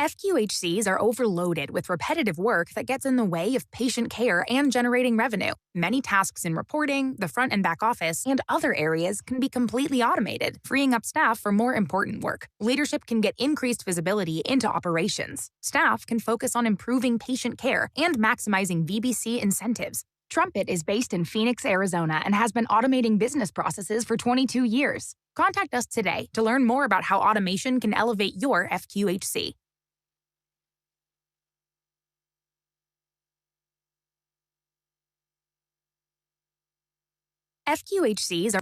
FQHCs are overloaded with repetitive work that gets in the way of patient care and generating revenue. Many tasks in reporting, the front and back office, and other areas can be completely automated, freeing up staff for more important work. Leadership can get increased visibility into operations. Staff can focus on improving patient care and maximizing VBC incentives. Trumpet is based in Phoenix, Arizona, and has been automating business processes for 22 years. Contact us today to learn more about how automation can elevate your FQHC. FQHCs are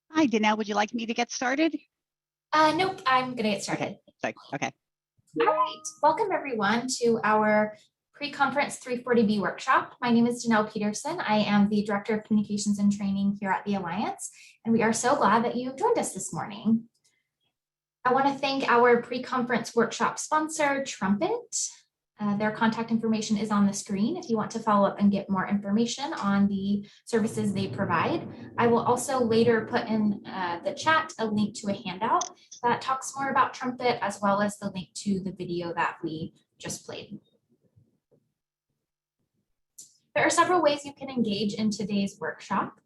Hi, Danelle, would you like me to get started? Nope, I'm gonna get started. Okay. All right, welcome everyone to our pre-conference 340B workshop. My name is Danelle Peterson. I am the Director of Communications and Training here at the Alliance, and we are so glad that you joined us this morning. I want to thank our pre-conference workshop sponsor, Trumpet. Their contact information is on the screen if you want to follow up and get more information on the services they provide. I will also later put in the chat a link to a handout that talks more about Trumpet, as well as the link to the video that we just played. There are several ways you can engage in today's workshop.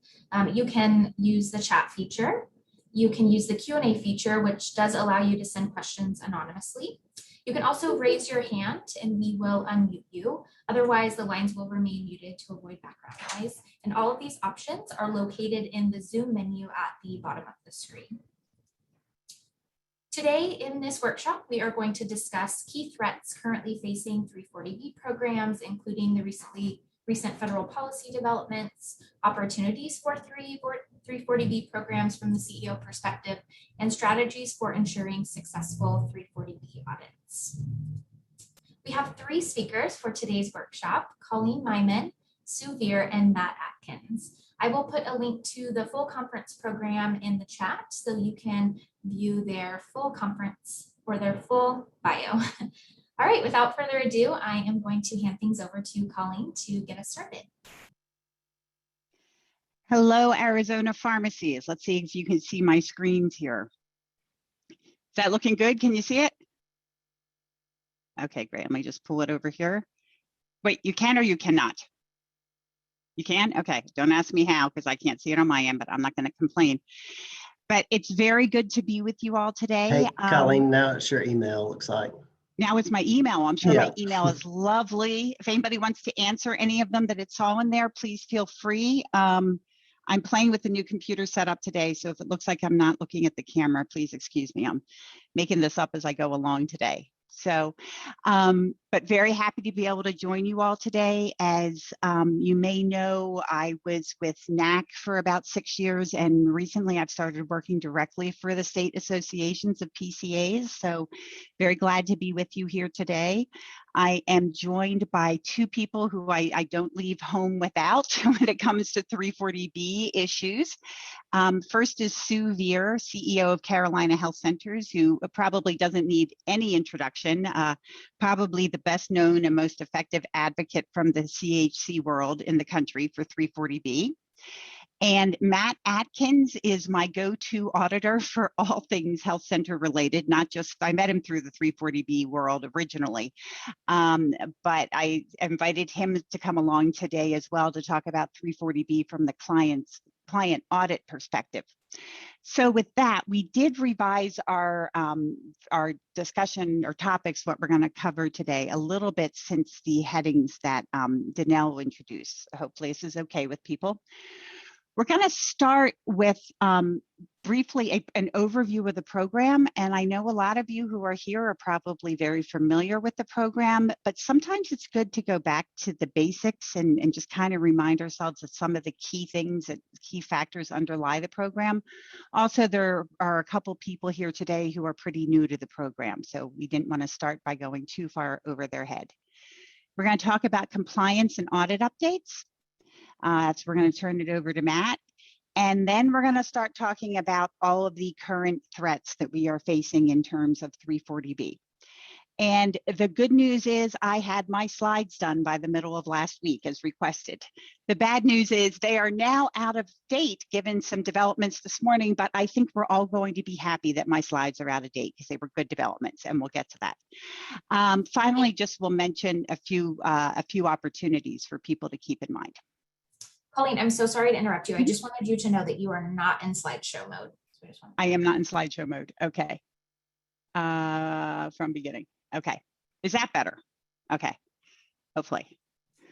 You can use the chat feature. You can use the Q&A feature, which does allow you to send questions anonymously. You can also raise your hand and we will unmute you. Otherwise, the lines will remain muted to avoid background noise. And all of these options are located in the Zoom menu at the bottom of the screen. Today in this workshop, we are going to discuss key threats currently facing 340B programs, including the recent federal policy developments, opportunities for 340B programs from the CEO perspective, and strategies for ensuring successful 340B audits. We have 3 speakers for today's workshop: Colleen Meiman, Veer, and Matt Atkins. I will put a link to the full conference program in the chat so you can view their full conference or their full bio. All right, without further ado, I am going to hand things over to Colleen to get us started. Hello, Arizona pharmacies. Let's see if you can see my screens here. Is that looking good? Can you see it? Okay, great. Let me just pull it over here. Wait, you can or you cannot? You can? Okay, don't ask me how because I can't see it on my end, but I'm not going to complain. But it's very good to be with you all today. Hey, Colleen, now it's your email, looks like. Now it's my email. I'm sure my email is lovely. If anybody wants to answer any of them that it's all in there, please feel free. I'm playing with the new computer setup today, so if it looks like I'm not looking at the camera, please excuse me. I'm making this up as I go along today. So, but very happy to be able to join you all today. As you may know, I was with NAC for about 6 years, and recently I've started working directly for the state associations of PCAs. So very glad to be with you here today. I am joined by 2 people who I don't leave home without when it comes to 340B issues. First is Veer, CEO of Carolina Health Centers, who probably doesn't need any introduction, probably the best known and most effective advocate from the CHC world in the country for 340B. And Matt Atkins is my go-to auditor for all things health center related, not just, I met him through the 340B world originally, but I invited him to come along today as well to talk about 340B from the client audit perspective. So with that, we did revise our discussion or topics, what we're going to cover today, a little bit since the headings that Danelle will introduce. Hopefully this is okay with people. We're going to start with briefly an overview of the program, and I know a lot of you who are here are probably very familiar with the program, but sometimes it's good to go back to the basics and just kind of remind ourselves of some of the key things, that key factors underlie the program. Also, there are a couple people here today who are pretty new to the program, so we didn't want to start by going too far over their head. We're going to talk about compliance and audit updates. So we're going to turn it over to Matt. And then we're going to start talking about all of the current threats that we are facing in terms of 340B. And the good news is I had my slides done by the middle of last week as requested. The bad news is they are now out of date given some developments this morning, but I think we're all going to be happy that my slides are out of date because they were good developments, and we'll get to that. Finally, just we'll mention a few opportunities for people to keep in mind. Colleen, I'm so sorry to interrupt you. I just wanted you to know that you are not in slideshow mode. So I am not in slideshow mode. Okay. From beginning. Okay. Is that better? Okay. Hopefully.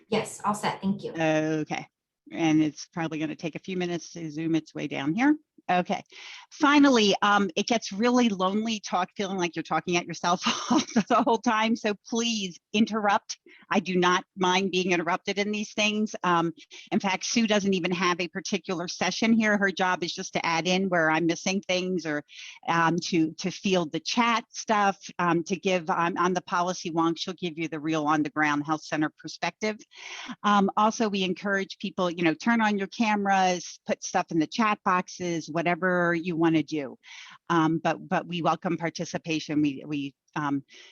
Yes, all set. Thank you. Okay. And it's probably going to take a few minutes to zoom its way down here. Okay. Finally, it gets really lonely feeling like you're talking at yourself the whole time. So please interrupt. I do not mind being interrupted in these things. In fact, Sue doesn't even have a particular session here. Her job is just to add in where I'm missing things, or to field the chat stuff, to give on the policy wonk. She'll give you the real on the ground health center perspective. Also, we encourage people, turn on your cameras, put stuff in the chat boxes, whatever you want to do. But we welcome participation. We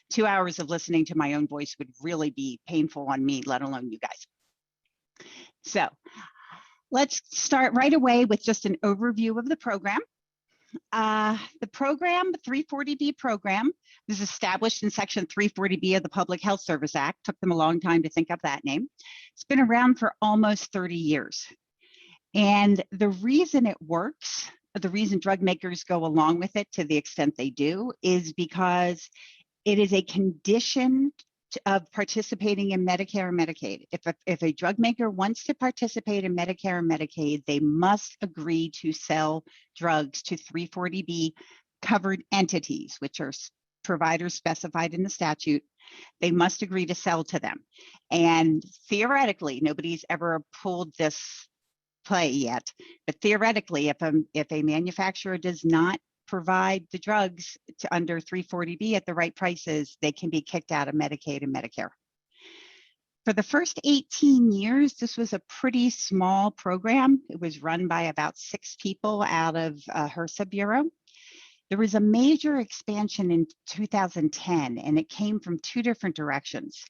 2 hours of listening to my own voice would really be painful on me, let alone you guys. So let's start right away with just an overview of the program. The 340B program, was established in Section 340B of the Public Health Service Act. Took them a long time to think of that name. It's been around for almost 30 years. And the reason it works, the reason drug makers go along with it to the extent they do, is because it is a condition of participating in Medicare and Medicaid. If a drug maker wants to participate in Medicare and Medicaid, they must agree to sell drugs to 340B covered entities, which are providers specified in the statute. They must agree to sell to them. And theoretically, nobody's ever pulled this play yet, but theoretically, if a manufacturer does not provide the drugs to under 340B at the right prices, they can be kicked out of Medicaid and Medicare. For the first 18 years, this was a pretty small program. It was run by about 6 people out of HRSA Bureau. There was a major expansion in 2010, and it came from 2 different directions.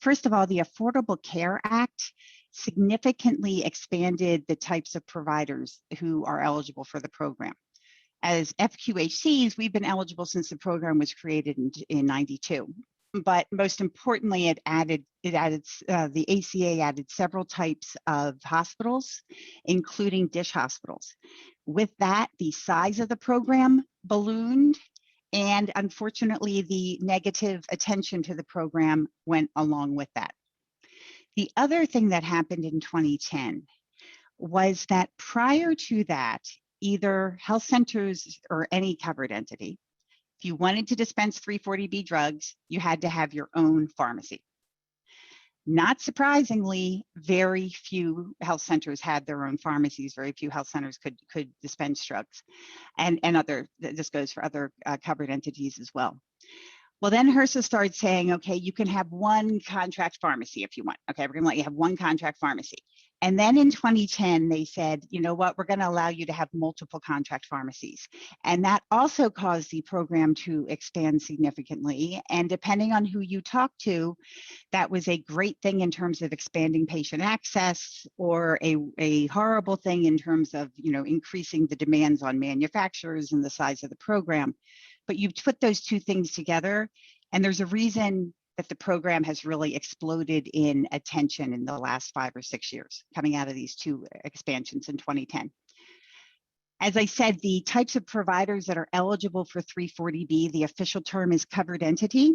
First of all, the Affordable Care Act significantly expanded the types of providers who are eligible for the program. As FQHCs, we've been eligible since the program was created in 92. But most importantly, the ACA added several types of hospitals, including dish hospitals. With that, the size of the program ballooned, and unfortunately, the negative attention to the program went along with that. The other thing that happened in 2010 was that prior to that, either health centers or any covered entity, if you wanted to dispense 340B drugs, you had to have your own pharmacy. Not surprisingly, very few health centers had their own pharmacies. Very few health centers could dispense drugs, and this goes for other covered entities as well. Well, then HRSA started saying, okay, you can have one contract pharmacy if you want. Okay, we're going to let you have one contract pharmacy. And then in 2010, they said, you know what, we're going to allow you to have multiple contract pharmacies. And that also caused the program to expand significantly. And depending on who you talk to, that was a great thing in terms of expanding patient access, or a horrible thing in terms of, increasing the demands on manufacturers and the size of the program. But you put those 2 things together, and there's a reason that the program has really exploded in attention in the last 5 or 6 years, coming out of these 2 expansions in 2010. As I said, the types of providers that are eligible for 340B, the official term is covered entity.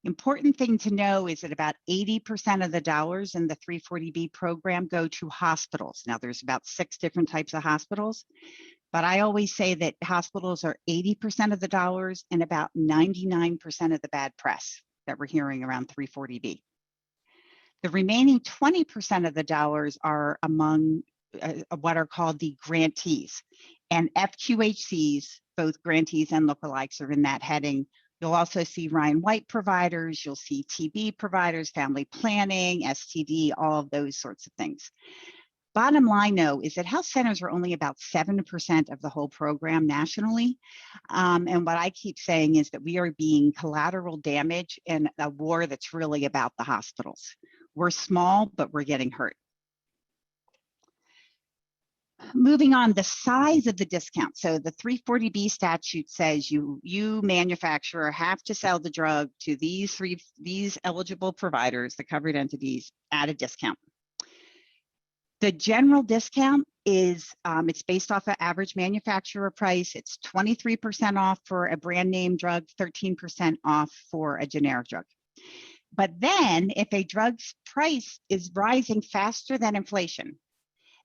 Important thing to know is that about 80% of the dollars in the 340B program go to hospitals. Now, there's about 6 different types of hospitals. But I always say that hospitals are 80% of the dollars and about 99% of the bad press that we're hearing around 340B. The remaining 20% of the dollars are among what are called the grantees. And FQHCs, both grantees and lookalikes, are in that heading. You'll also see Ryan White providers, you'll see TB providers, family planning, STD, all of those sorts of things. Bottom line, though, is that health centers are only about 7% of the whole program nationally. And what I keep saying is that we are being collateral damage in a war that's really about the hospitals. We're small, but we're getting hurt. Moving on, the size of the discount. So the 340B statute says you manufacturer have to sell the drug to these eligible providers, the covered entities, at a discount. The general discount is, it's based off of average manufacturer price. It's 23% off for a brand name drug, 13% off for a generic drug. But then if a drug's price is rising faster than inflation,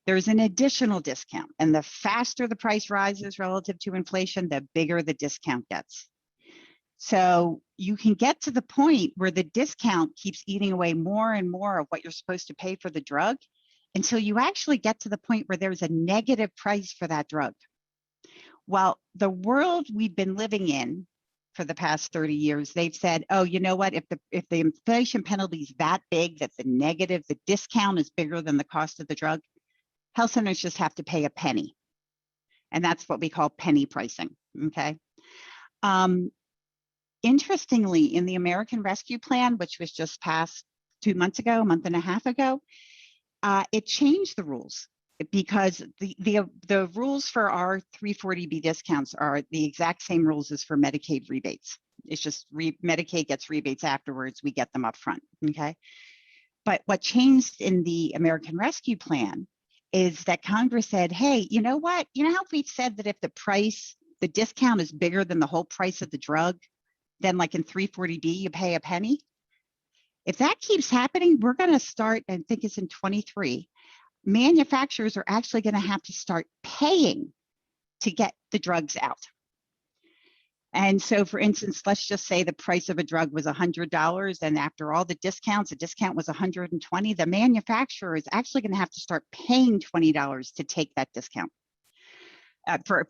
there's an additional discount. And the faster the price rises relative to inflation, the bigger the discount gets. So you can get to the point where the discount keeps eating away more and more of what you're supposed to pay for the drug, until you actually get to the point where there's a negative price for that drug. Well, the world we've been living in for the past 30 years, they've said, oh, you know what, if the inflation penalty is that big, that the discount is bigger than the cost of the drug, health centers just have to pay a penny. And that's what we call penny pricing, okay? Interestingly, in the American Rescue Plan, which was just passed 2 months ago, a month and a half ago, it changed the rules, because the rules for our 340B discounts are the exact same rules as for Medicaid rebates. It's just Medicaid gets rebates afterwards, we get them up front, okay? But what changed in the American Rescue Plan is that Congress said, hey, you know what? You know how we've said that if the discount is bigger than the whole price of the drug, then like in 340B, you pay a penny? If that keeps happening, we're going to start, I think it's in 23, manufacturers are actually going to have to start paying to get the drugs out. And so, for instance, let's just say the price of a drug was $100, and after all the discounts, the discount was $120. The manufacturer is actually going to have to start paying $20 to take that discount. For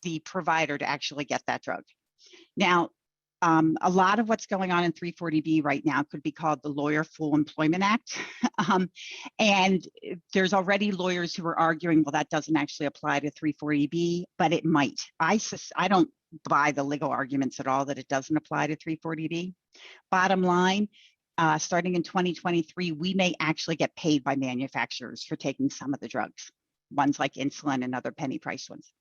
the provider to actually get that drug. Now, a lot of what's going on in 340B right now could be called the Lawyer Full Employment Act. And there's already lawyers who are arguing, well, that doesn't actually apply to 340B, but it might. I don't buy the legal arguments at all that it doesn't apply to 340B. Bottom line, starting in 2023, we may actually get paid by manufacturers for taking some of the drugs, ones like insulin and other penny price ones.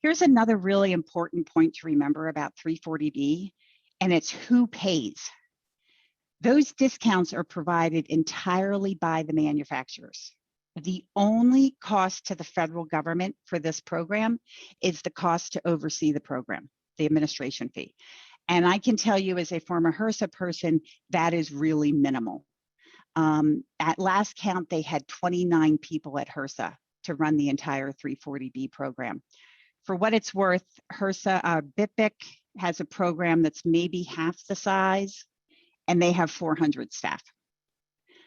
Here's another really important point to remember about 340B, and it's who pays. Those discounts are provided entirely by the manufacturers. The only cost to the federal government for this program is the cost to oversee the program, the administration fee. And I can tell you as a former HRSA person, that is really minimal. At last count, they had 29 people at HRSA to run the entire 340B program. For what it's worth, HRSA, BIPIC has a program that's maybe half the size, and they have 400 staff.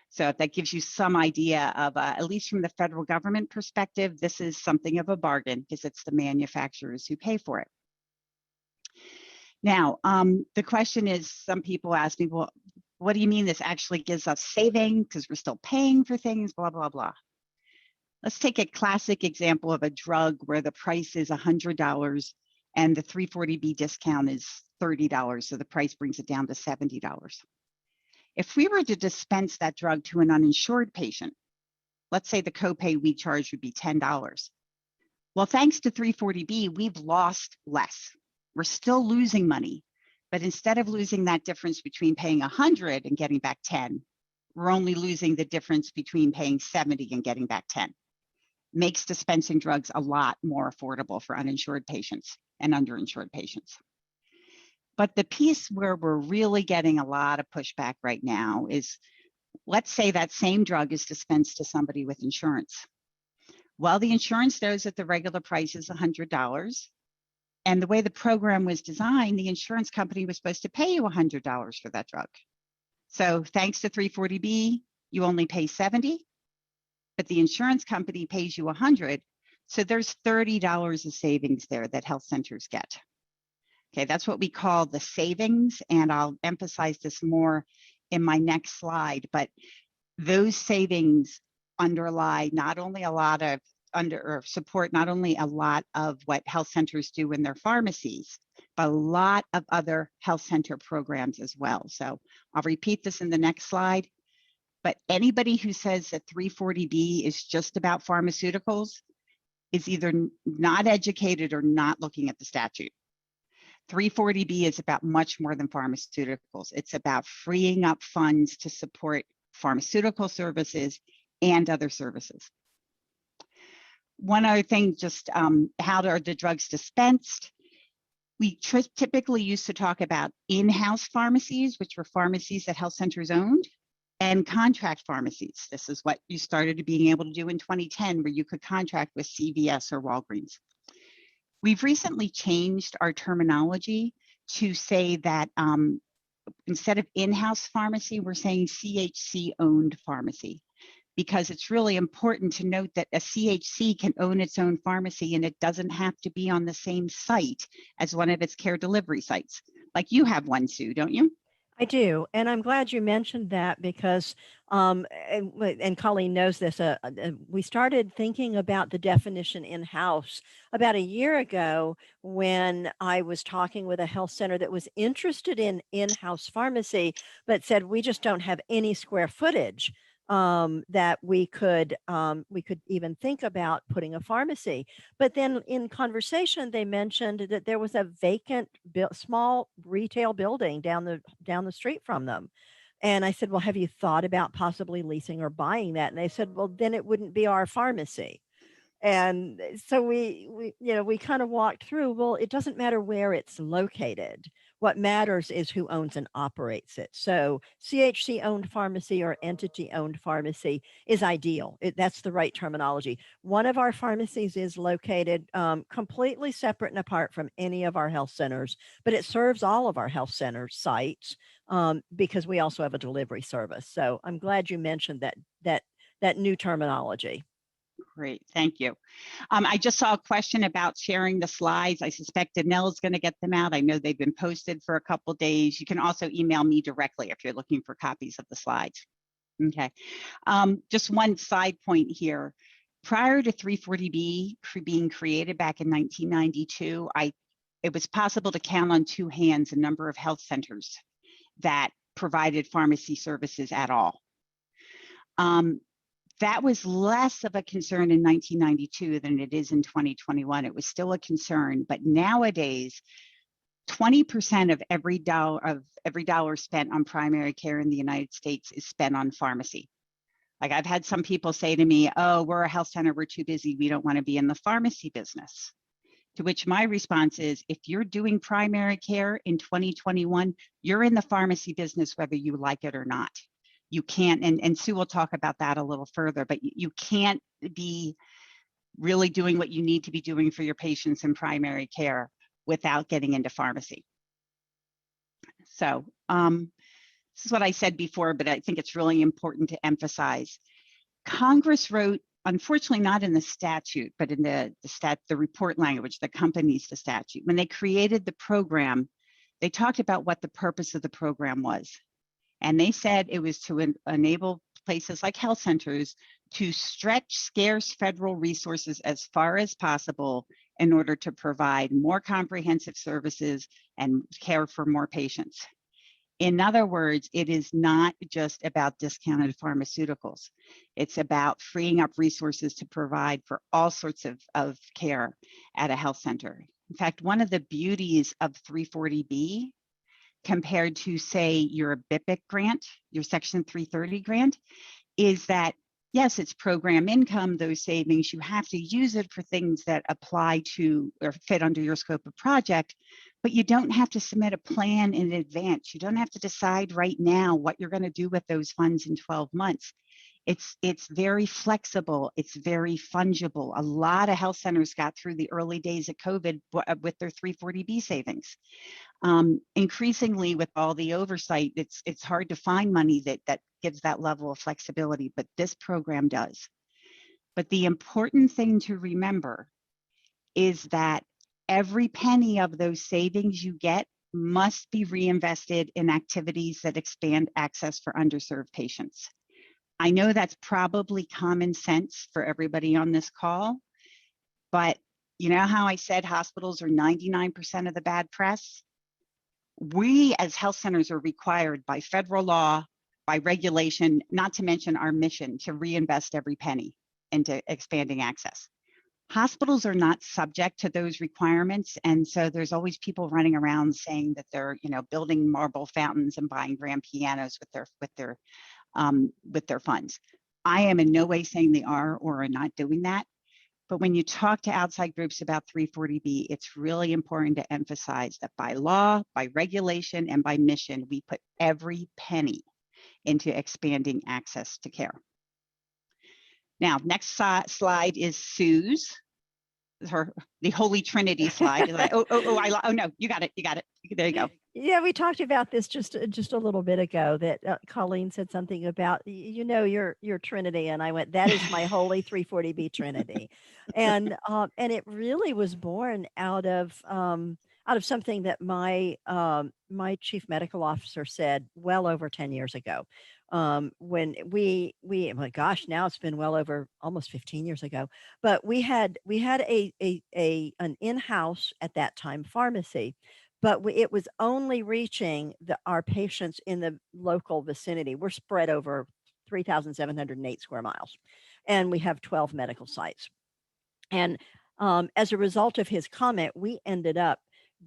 So if that gives you some idea of, at least from the federal government perspective, this is something of a bargain because it's the manufacturers who pay for it. Now, the question is, some people ask me, well, what do you mean this actually gives us savings because we're still paying for things, blah, blah, blah. Let's take a classic example of a drug where the price is $100 and the 340B discount is $30, so the price brings it down to $70. If we were to dispense that drug to an uninsured patient, let's say the copay we charge would be $10. Well, thanks to 340B, we've lost less. We're still losing money, but instead of losing that difference between paying $100 and getting back 10, we're only losing the difference between paying $70 and getting back 10. Makes dispensing drugs a lot more affordable for uninsured patients and underinsured patients. But the piece where we're really getting a lot of pushback right now is, let's say that same drug is dispensed to somebody with insurance. Well, the insurance knows that the regular price is $100. And the way the program was designed, the insurance company was supposed to pay you $100 for that drug. So thanks to 340B, you only pay $70. But the insurance company pays you $100, so there's $30 of savings there that health centers get. Okay, that's what we call the savings, and I'll emphasize this more in my next slide, but those savings underlie not only a lot of support not only a lot of what health centers do in their pharmacies, but a lot of other health center programs as well. So I'll repeat this in the next slide, but anybody who says that 340B is just about pharmaceuticals is either not educated or not looking at the statute. 340B is about much more than pharmaceuticals. It's about freeing up funds to support pharmaceutical services and other services. One other thing, just how are the drugs dispensed? We typically used to talk about in-house pharmacies, which were pharmacies that health centers owned, and contract pharmacies. This is what you started being able to do in 2010, where you could contract with CVS or Walgreens. We've recently changed our terminology to say that instead of in-house pharmacy, we're saying CHC-owned pharmacy, because it's really important to note that a CHC can own its own pharmacy and it doesn't have to be on the same site as one of its care delivery sites. Like you have one, Sue, don't you? I do, and I'm glad you mentioned that because, and Colleen knows this, we started thinking about the definition in-house about a year ago when I was talking with a health center that was interested in in-house pharmacy, but said we just don't have any square footage that we could even think about putting a pharmacy. But then in conversation, they mentioned that there was a vacant small retail building down the street from them. And I said, well, have you thought about possibly leasing or buying that? And they said, well, then it wouldn't be our pharmacy. And so we kind of walked through, well, it doesn't matter where it's located. What matters is who owns and operates it. So CHC owned pharmacy or entity owned pharmacy is ideal. That's the right terminology. One of our pharmacies is located completely separate and apart from any of our health centers, but it serves all of our health center sites because we also have a delivery service. So I'm glad you mentioned that new terminology. Great, thank you. I just saw a question about sharing the slides. I suspect Danelle's going to get them out. I know they've been posted for a couple days. You can also email me directly if you're looking for copies of the slides. Okay, just one side point here. Prior to 340B being created back in 1992, it was possible to count on two hands the number of health centers that provided pharmacy services at all. That was less of a concern in 1992 than it is in 2021. It was still a concern, but nowadays, 20% of every dollar spent on primary care in the United States is spent on pharmacy. Like I've had some people say to me, oh, we're a health center, we're too busy, we don't want to be in the pharmacy business. To which my response is, if you're doing primary care in 2021, you're in the pharmacy business whether you like it or not. You can't, and Sue will talk about that a little further, but you can't be really doing what you need to be doing for your patients in primary care without getting into pharmacy. So this is what I said before, but I think it's really important to emphasize. Congress wrote, unfortunately not in the statute, but in the report language that accompanies the statute. When they created the program, they talked about what the purpose of the program was. And they said it was to enable places like health centers to stretch scarce federal resources as far as possible in order to provide more comprehensive services and care for more patients. In other words, it is not just about discounted pharmaceuticals. It's about freeing up resources to provide for all sorts of care at a health center. In fact, one of the beauties of 340B compared to, say, your BIPIC grant, your Section 330 grant, is that, yes, it's program income, those savings, you have to use it for things that apply to or fit under your scope of project, but you don't have to submit a plan in advance. You don't have to decide right now what you're going to do with those funds in 12 months. It's very flexible. It's very fungible. A lot of health centers got through the early days of COVID with their 340B savings. Increasingly, with all the oversight, it's hard to find money that gives that level of flexibility, but this program does. But the important thing to remember is that every penny of those savings you get must be reinvested in activities that expand access for underserved patients. I know that's probably common sense for everybody on this call, but you know how I said hospitals are 99% of the bad press? We as health centers are required by federal law, by regulation, not to mention our mission to reinvest every penny into expanding access. Hospitals are not subject to those requirements, and so there's always people running around saying that they're, building marble fountains and buying grand pianos with their funds. I am in no way saying they are or are not doing that. But when you talk to outside groups about 340B, it's really important to emphasize that by law, by regulation, and by mission, we put every penny into expanding access to care. Now, next slide is Sue's, the Holy Trinity slide. Like, oh no, you got it. There you go. Yeah, we talked about this just a little bit ago, that Colleen said something about, your Trinity, and I went, that is my holy 340B Trinity. And it really was born out of something that my chief medical officer said well over 10 years ago. When we my gosh, now it's been well over almost 15 years ago, but we had an in-house at that time pharmacy, but it was only reaching our patients in the local vicinity. We're spread over 3,708 square miles, and we have 12 medical sites. And as a result of his comment, we ended up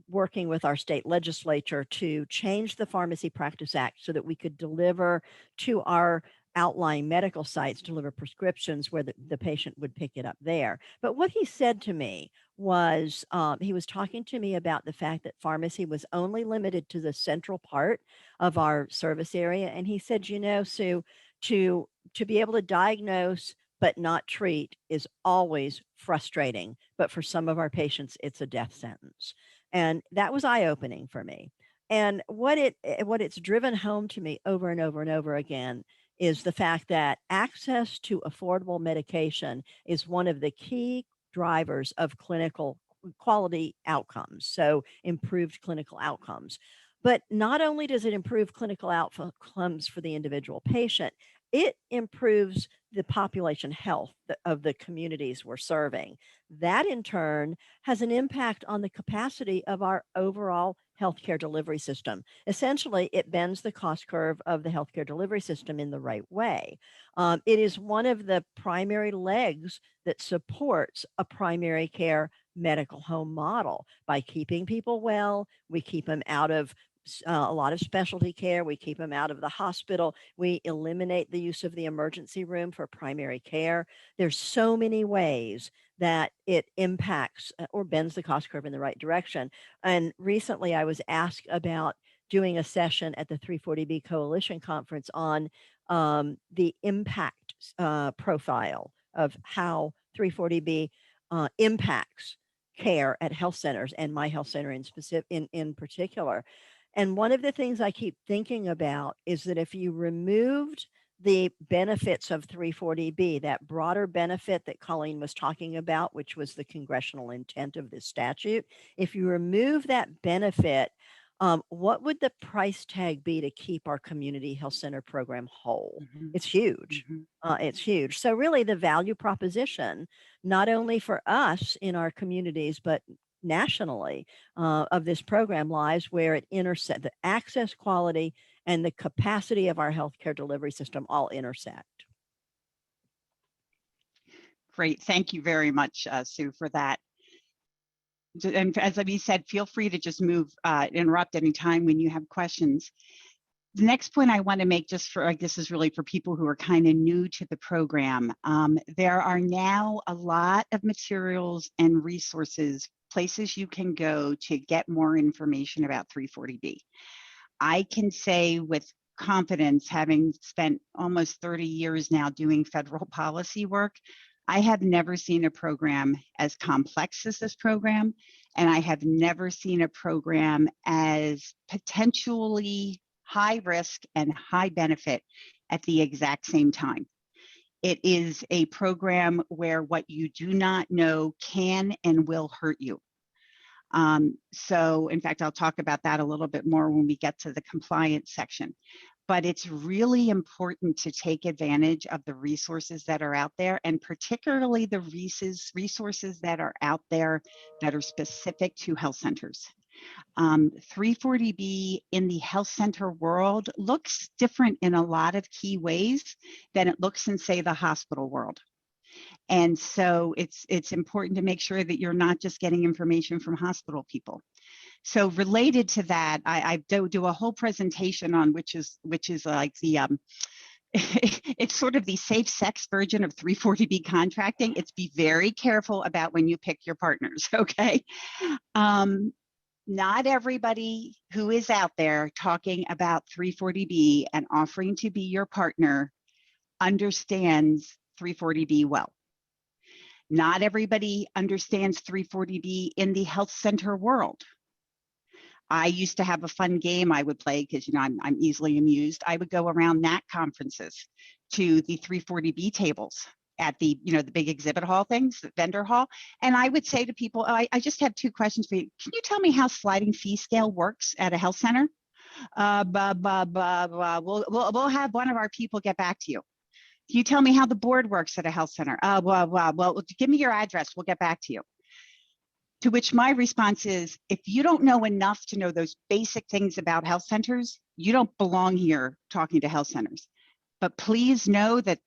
working with our state legislature to change the Pharmacy Practice Act so that we could deliver to our outlying medical sites, deliver prescriptions where the patient would pick it up there. But what he said to me was, he was talking to me about the fact that pharmacy was only limited to the central part of our service area. And he said, Sue, to be able to diagnose but not treat is always frustrating. But for some of our patients, it's a death sentence. And that was eye-opening for me. And what it's driven home to me over and over and over again is the fact that access to affordable medication is one of the key drivers of clinical quality outcomes, so improved clinical outcomes. But not only does it improve clinical outcomes for the individual patient, it improves the population health of the communities we're serving. That in turn has an impact on the capacity of our overall healthcare delivery system. Essentially, it bends the cost curve of the healthcare delivery system in the right way. It is one of the primary legs that supports a primary care medical home model. By keeping people well, we keep them out of a lot of specialty care. We keep them out of the hospital. We eliminate the use of the emergency room for primary care. There's so many ways that it impacts or bends the cost curve in the right direction. And recently I was asked about doing a session at the 340B Coalition Conference on the impact profile of how 340B impacts care at health centers, and my health center in particular. And one of the things I keep thinking about is that if you removed the benefits of 340B, that broader benefit that Colleen was talking about, which was the congressional intent of this statute, if you remove that benefit, what would the price tag be to keep our community health center program whole? Mm-hmm. It's huge. Mm-hmm. It's huge. So really the value proposition, not only for us in our communities, but nationally of this program lies where it intersects the access, quality, and the capacity of our healthcare delivery system all intersect. Great. Thank you very much, Sue, for that. And as we said, feel free to just interrupt anytime when you have questions. The next point I want to make, this is really for people who are kind of new to the program. There are now a lot of materials and resources, places you can go to get more information about 340B. I can say with confidence, having spent almost 30 years now doing federal policy work, I have never seen a program as complex as this program, and I have never seen a program as potentially high risk and high benefit at the exact same time. It is a program where what you do not know can and will hurt you. So in fact, I'll talk about that a little bit more when we get to the compliance section. but it's really important to take advantage of the resources that are out there, and particularly the resources that are out there that are specific to health centers. 340B in the health center world looks different in a lot of key ways than it looks in, say, the hospital world. And so it's important to make sure that you're not just getting information from hospital people. So related to that, I do a whole presentation on which is like the it's sort of the safe sex version of 340B contracting. It's be very careful about when you pick your partners, okay? Not everybody who is out there talking about 340B and offering to be your partner understands 340B well. Not everybody understands 340B in the health center world. I used to have a fun game I would play because, you know, I'm easily amused. I would go around NAC conferences to the 340B tables at the, you know, the big exhibit hall things, the vendor hall. And I would say to people, oh, I just have two questions for you. Can you tell me how sliding fee scale works at a health center? We'll have one of our people get back to you. Can you tell me how the board works at a health center? Well, give me your address. We'll get back to you. To which my response is, if you don't know enough to know those basic things about health centers, you don't belong here talking to health centers. But please know that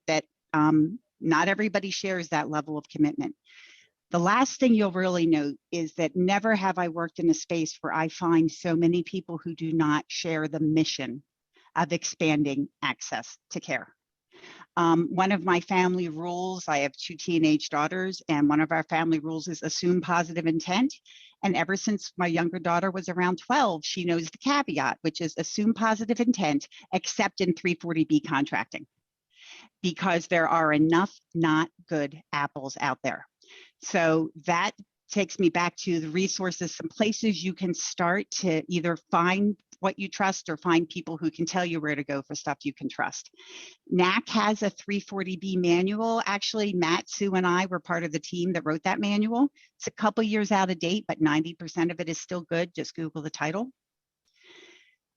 not everybody shares that level of commitment. The last thing you'll really note is that never have I worked in a space where I find so many people who do not share the mission of expanding access to care. One of my family rules, I have 2 teenage daughters, and one of our family rules is assume positive intent. And ever since my younger daughter was around 12, she knows the caveat, which is assume positive intent, except in 340B contracting, because there are enough not good apples out there. So that takes me back to the resources, some places you can start to either find what you trust or find people who can tell you where to go for stuff you can trust. NAC has a 340B manual. Actually, Matt, Sue, and I were part of the team that wrote that manual. It's a couple years out of date, but 90% of it is still good. Just Google the title.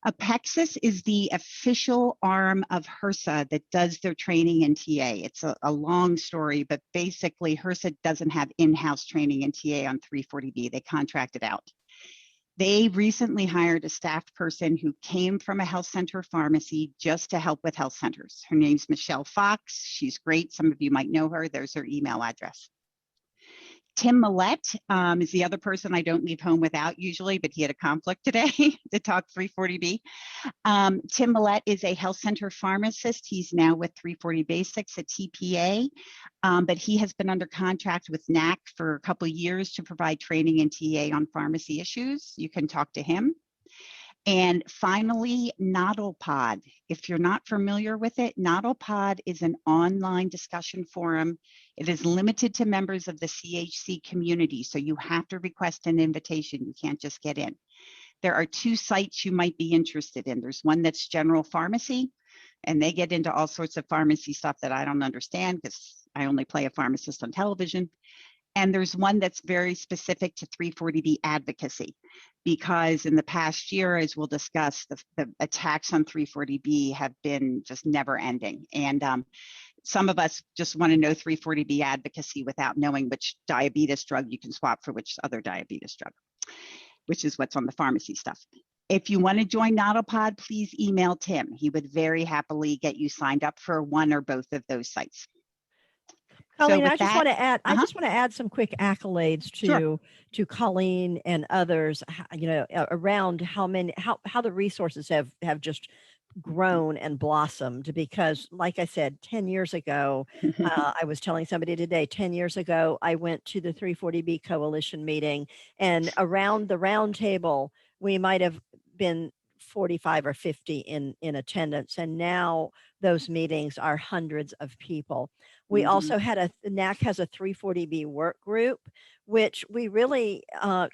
AACHC is the official arm of HRSA that does their training in TA. It's a long story, but basically HRSA doesn't have in-house training in TA on 340B. They contract it out. They recently hired a staff person who came from a health center pharmacy just to help with health centers. Her name's Michelle Fox. She's great. Some of you might know her. There's her email address. Tim Millett is the other person I don't leave home without usually, but he had a conflict today to talk 340B. Tim Millett is a health center pharmacist. He's now with 340 Basics at TPA, but he has been under contract with NAC for a couple of years to provide training in TA on pharmacy issues. You can talk to him. And finally, NoddlePod. If you're not familiar with it, NoddlePod is an online discussion forum. It is limited to members of the CHC community, so you have to request an invitation. You can't just get in. There are 2 sites you might be interested in. There's one that's general pharmacy, and they get into all sorts of pharmacy stuff that I don't understand because I only play a pharmacist on television. And there's one that's very specific to 340B advocacy, because in the past year, as we'll discuss, the attacks on 340B have been just never ending. And some of us just want to know 340B advocacy without knowing which diabetes drug you can swap for which other diabetes drug, which is what's on the pharmacy stuff. If you want to join NoddlePod, please email Tim. He would very happily get you signed up for one or both of those sites. Colleen, I just want to add. I just want to add some quick accolades to Colleen and others. You know, around how the resources have just grown and blossomed. Because, like I said, 10 years ago, I was telling somebody today. 10 years ago, I went to the 340B Coalition meeting, and around the round table, we might have been 45 or 50 in attendance, and now those meetings are hundreds of people. We also had NAC has a 340B work group, which we really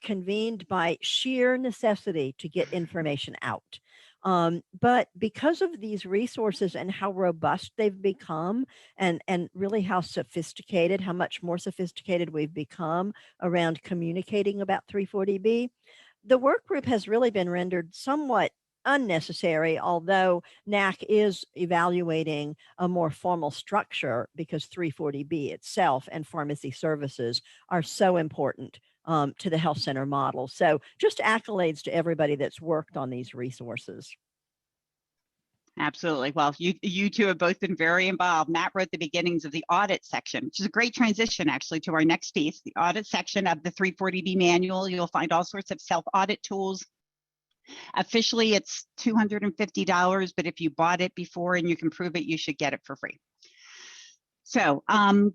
convened by sheer necessity to get information out. But because of these resources and how robust they've become, and really how much more sophisticated we've become around communicating about 340B, the work group has really been rendered somewhat unnecessary, although NAC is evaluating a more formal structure because 340B itself and pharmacy services are so important to the health center model. So just accolades to everybody that's worked on these resources. Absolutely. Well, you two have both been very involved. Matt wrote the beginnings of the audit section, which is a great transition actually to our next piece, the audit section of the 340B manual. You'll find all sorts of self-audit tools. Officially, it's $250, but if you bought it before and you can prove it, you should get it for free. So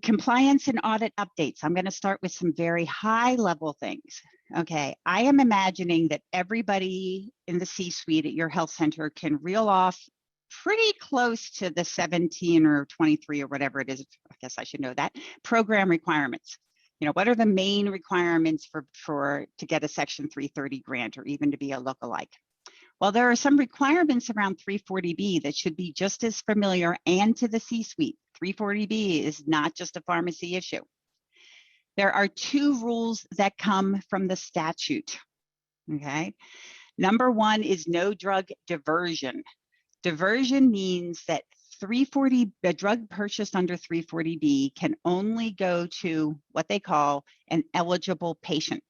compliance and audit updates. I'm going to start with some very high level things. Okay, I am imagining that everybody in the C-suite at your health center can reel off pretty close to the 17 or 23 or whatever it is, I guess I should know that, program requirements. You know, what are the main requirements to get a Section 330 grant or even to be a lookalike? Well, there are some requirements around 340B that should be just as familiar and to the C-suite. 340B is not just a pharmacy issue. There are two rules that come from the statute, okay? Number one is no drug diversion. Diversion means that a drug purchased under 340B can only go to what they call an eligible patient.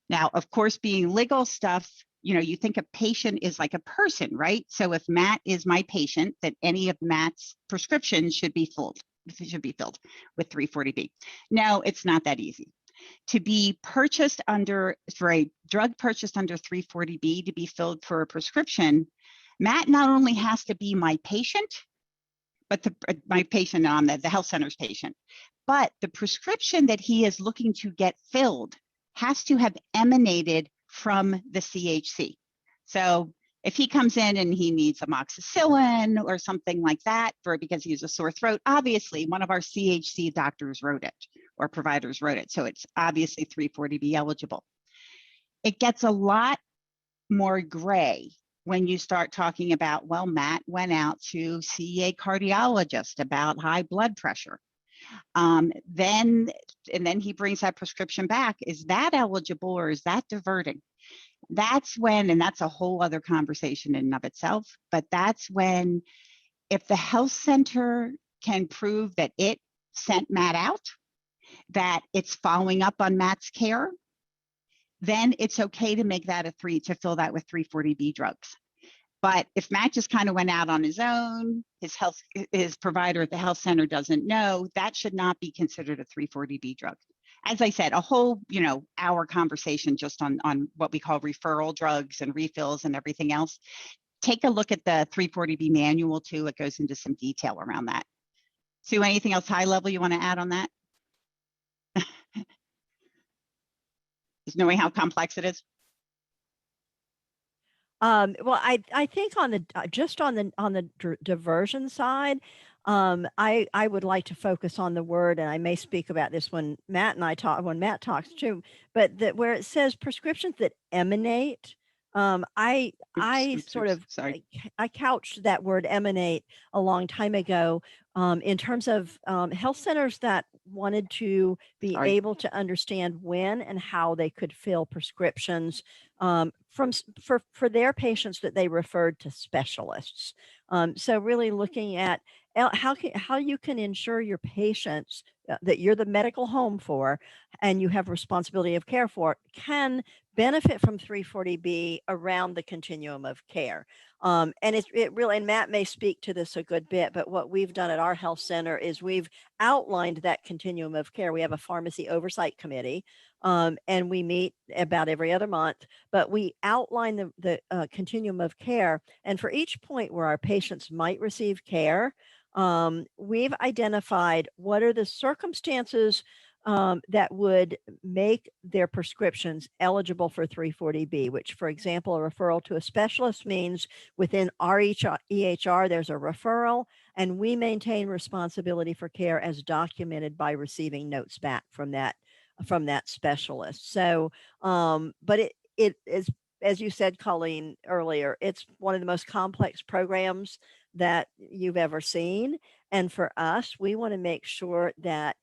Now, of course, being legal stuff, you know, you think a patient is like a person, right? So if Matt is my patient, then any of Matt's prescriptions should be filled with 340B. No, it's not that easy. To be purchased for a drug purchased under 340B to be filled for a prescription, Matt not only has to be my patient, but my patient on the health center's patient, but the prescription that he is looking to get filled has to have emanated from the CHC. So if he comes in and he needs amoxicillin or something like that because he has a sore throat, obviously one of our CHC doctors wrote it or providers wrote it. So it's obviously 340B eligible. It gets a lot more gray when you start talking about, well, Matt went out to see a cardiologist about high blood pressure. Then he brings that prescription back. Is that eligible or is that diverting? That's when, and that's a whole other conversation in and of itself, but that's when, if the health center can prove that it sent Matt out, that it's following up on Matt's care, then it's okay to make that to fill that with 340B drugs. But if Matt just kind of went out on his own, his provider at the health center doesn't know, that should not be considered a 340B drug. As I said, a whole, hour conversation just on what we call referral drugs and refills and everything else. Take a look at the 340B manual too. It goes into some detail around that. Sue, anything else high level you want to add on that? Just knowing how complex it is. Well, I think on the diversion side, I would like to focus on the word, and I may speak about this when Matt talks too, but that where it says prescriptions that emanate, I couched that word emanate a long time ago in terms of health centers that wanted to be able to understand when and how they could fill prescriptions for their patients that they referred to specialists. So really looking at how you can ensure your patients that you're the medical home for and you have responsibility of care for can benefit from 340B around the continuum of care. And it really, and Matt may speak to this a good bit, but what we've done at our health center is we've outlined that continuum of care. We have a pharmacy oversight committee, and we meet about every other month, but we outline the continuum of care. And for each point where our patients might receive care, we've identified what are the circumstances that would make their prescriptions eligible for 340B, which, for example, a referral to a specialist means within our EHR, there's a referral, and we maintain responsibility for care as documented by receiving notes back from that specialist. So, but it is, as you said, Colleen, earlier, it's one of the most complex programs that you've ever seen. And for us, we want to make sure that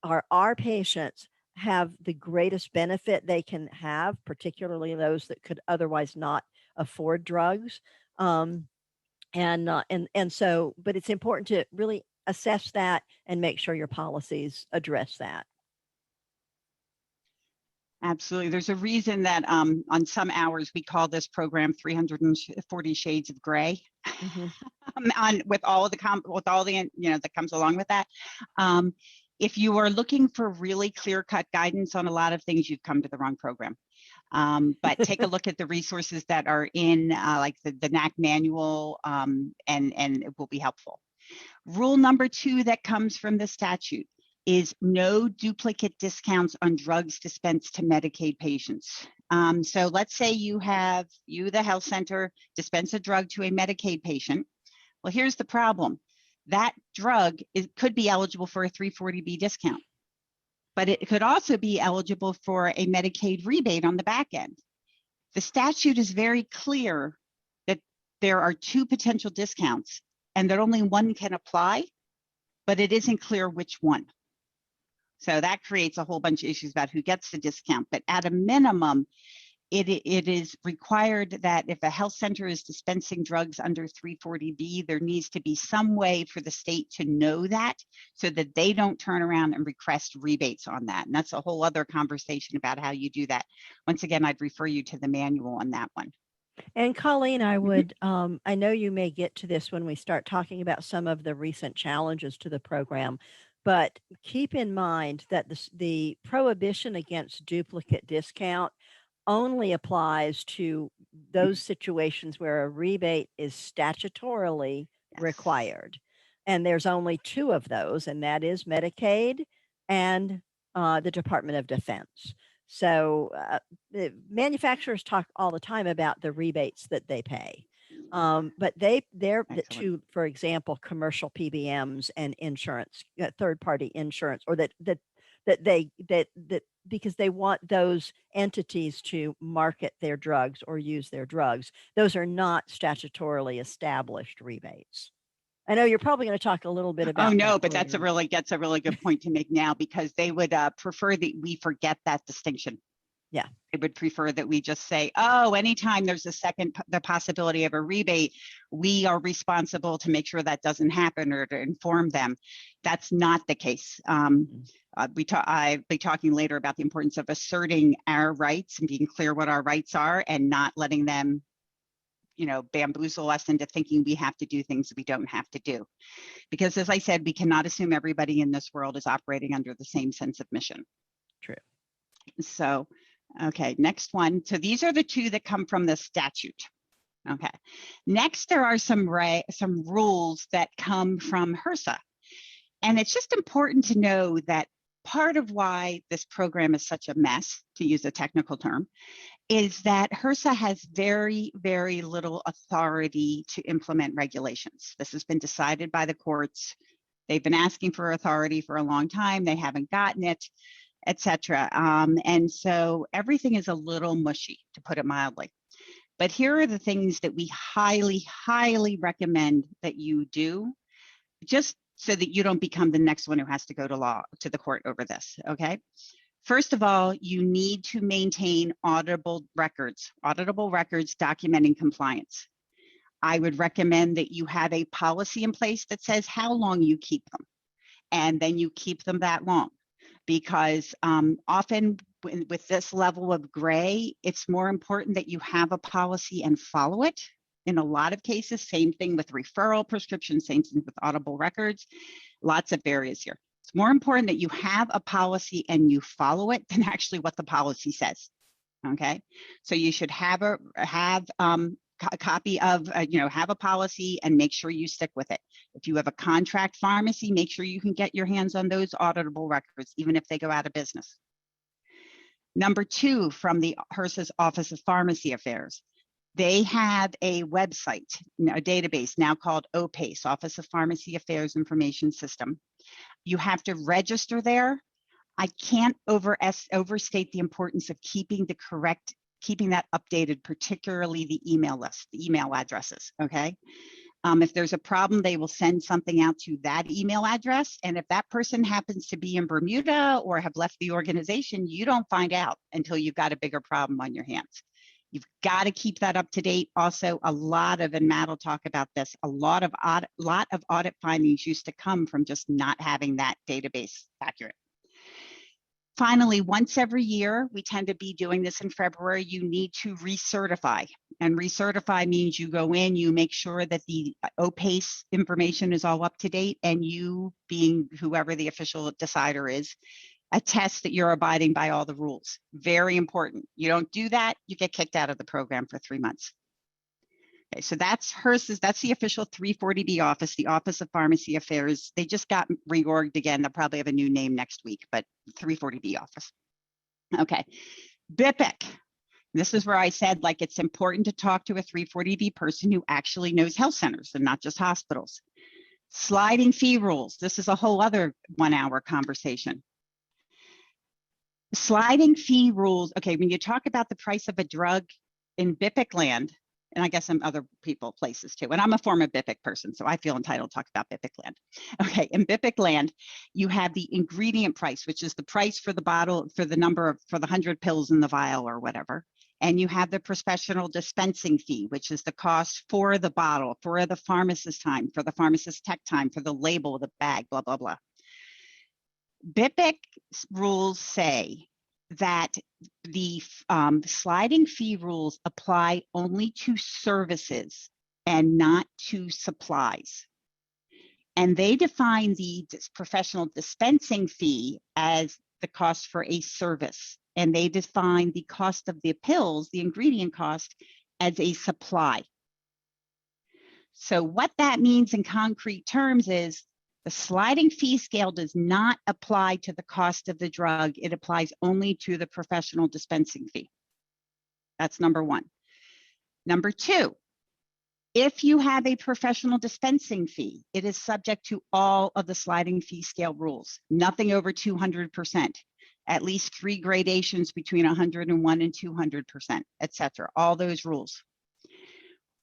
our patients have the greatest benefit they can have, particularly those that could otherwise not afford drugs. But it's important to really assess that and make sure your policies address that. Absolutely. There's a reason that on some hours we call this program 340 Shades of Gray. With all the that comes along with that. If you are looking for really clear-cut guidance on a lot of things, you've come to the wrong program. But take a look at the resources that are in like the NAC manual, and it will be helpful. Rule number 2 that comes from the statute is no duplicate discounts on drugs dispensed to Medicaid patients. So let's say the health center, dispense a drug to a Medicaid patient. Well, here's the problem. That drug could be eligible for a 340B discount, but it could also be eligible for a Medicaid rebate on the back end. The statute is very clear that there are 2 potential discounts and that only one can apply, but it isn't clear which one. So that creates a whole bunch of issues about who gets the discount. But at a minimum, it is required that if a health center is dispensing drugs under 340B, there needs to be some way for the state to know that so that they don't turn around and request rebates on that. And that's a whole other conversation about how you do that. Once again, I'd refer you to the manual on that one. And Colleen, I would, I know you may get to this when we start talking about some of the recent challenges to the program, but keep in mind that the prohibition against duplicate discount only applies to those situations where a rebate is statutorily required. And there's only 2 of those, and that is Medicaid and the Department of Defense. So manufacturers talk all the time about the rebates that they pay. But they're the 2, for example, commercial PBMs and insurance, third-party insurance, or that because they want those entities to market their drugs or use their drugs. Those are not statutorily established rebates. I know you're probably going to talk a little bit about. Oh no, but that's a really good point to make now, because they would prefer that we forget that distinction. Yeah. They would prefer that we just say, oh, anytime there's the possibility of a rebate, we are responsible to make sure that doesn't happen or to inform them. That's not the case. I'll be talking later about the importance of asserting our rights and being clear what our rights are and not letting them, bamboozle us into thinking we have to do things we don't have to do. Because as I said, we cannot assume everybody in this world is operating under the same sense of mission. True. So, okay, next one. So these are the 2 that come from the statute. Okay. Next, there are some rules that come from HRSA. And it's just important to know that part of why this program is such a mess, to use a technical term, is that HRSA has very, very little authority to implement regulations. This has been decided by the courts. They've been asking for authority for a long time. They haven't gotten it, etc. And so everything is a little mushy, to put it mildly. But here are the things that we highly, highly recommend that you do, just so that you don't become the next one who has to go to the court over this, okay? First of all, you need to maintain auditable records documenting compliance. I would recommend that you have a policy in place that says how long you keep them, and then you keep them that long. Because often with this level of gray, it's more important that you have a policy and follow it. In a lot of cases, same thing with referral prescriptions, same thing with auditable records, lots of areas here. It's more important that you have a policy and you follow it than actually what the policy says, okay? So you should have a copy of, have a policy and make sure you stick with it. If you have a contract pharmacy, make sure you can get your hands on those auditable records, even if they go out of business. Number 2, from the HRSA's Office of Pharmacy Affairs, they have a website, a database now called OPACE, Office of Pharmacy Affairs Information System. You have to register there. I can't overstate the importance of keeping that updated, particularly the email list, the email addresses, okay? If there's a problem, they will send something out to that email address. And if that person happens to be in Bermuda or have left the organization, you don't find out until you've got a bigger problem on your hands. You've got to keep that up to date. Also, a lot of, and Matt will talk about this, a lot of audit findings used to come from just not having that database accurate. Finally, once every year, we tend to be doing this in February, you need to recertify. And recertify means you go in, you make sure that the OPACE information is all up to date, and you, being whoever the official decider is, attest that you're abiding by all the rules. Very important. You don't do that, you get kicked out of the program for 3 months. Okay, so that's HRSA's, that's the official 340B office, the Office of Pharmacy Affairs. They just got reorged again. They'll probably have a new name next week, but 340B office. Okay, BIPIC. This is where I said, like, it's important to talk to a 340B person who actually knows health centers and not just hospitals. Sliding fee rules. This is a whole other 1 hour conversation. Sliding fee rules. Okay, when you talk about the price of a drug in BIPIC land, and I guess some other people, places too, and I'm a former BIPIC person, so I feel entitled to talk about BIPIC land. Okay, in BIPIC land, you have the ingredient price, which is the price for the bottle, for the number of, for the 100 pills in the vial or whatever. And you have the professional dispensing fee, which is the cost for the bottle, for the pharmacist time, for the pharmacist tech time, for the label, the bag, blah, blah, blah. BIPIC rules say that the sliding fee rules apply only to services and not to supplies. And they define the professional dispensing fee as the cost for a service. And they define the cost of the pills, the ingredient cost, as a supply. So what that means in concrete terms is the sliding fee scale does not apply to the cost of the drug. It applies only to the professional dispensing fee. That's number one. Number two, if you have a professional dispensing fee, it is subject to all of the sliding fee scale rules, nothing over 200%, at least 3 gradations between 101 and 200%, et cetera, all those rules.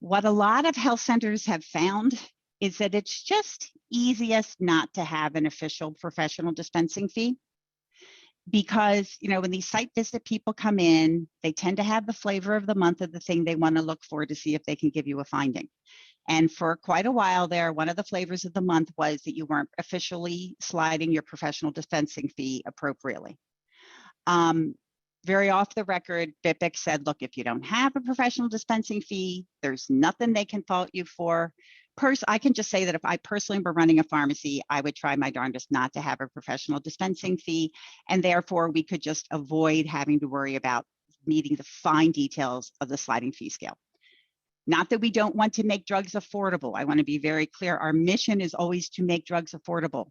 What a lot of health centers have found is that it's just easiest not to have an official professional dispensing fee, because, you know, when these site visit people come in, they tend to have the flavor of the month of the thing they want to look for to see if they can give you a finding. And for quite a while there, one of the flavors of the month was that you weren't officially sliding your professional dispensing fee appropriately. Very off the record, BIPIC said, look, if you don't have a professional dispensing fee, there's nothing they can fault you for. I can just say that if I personally were running a pharmacy, I would try my darndest not to have a professional dispensing fee, and therefore we could just avoid having to worry about meeting the fine details of the sliding fee scale. Not that we don't want to make drugs affordable. I want to be very clear. Our mission is always to make drugs affordable.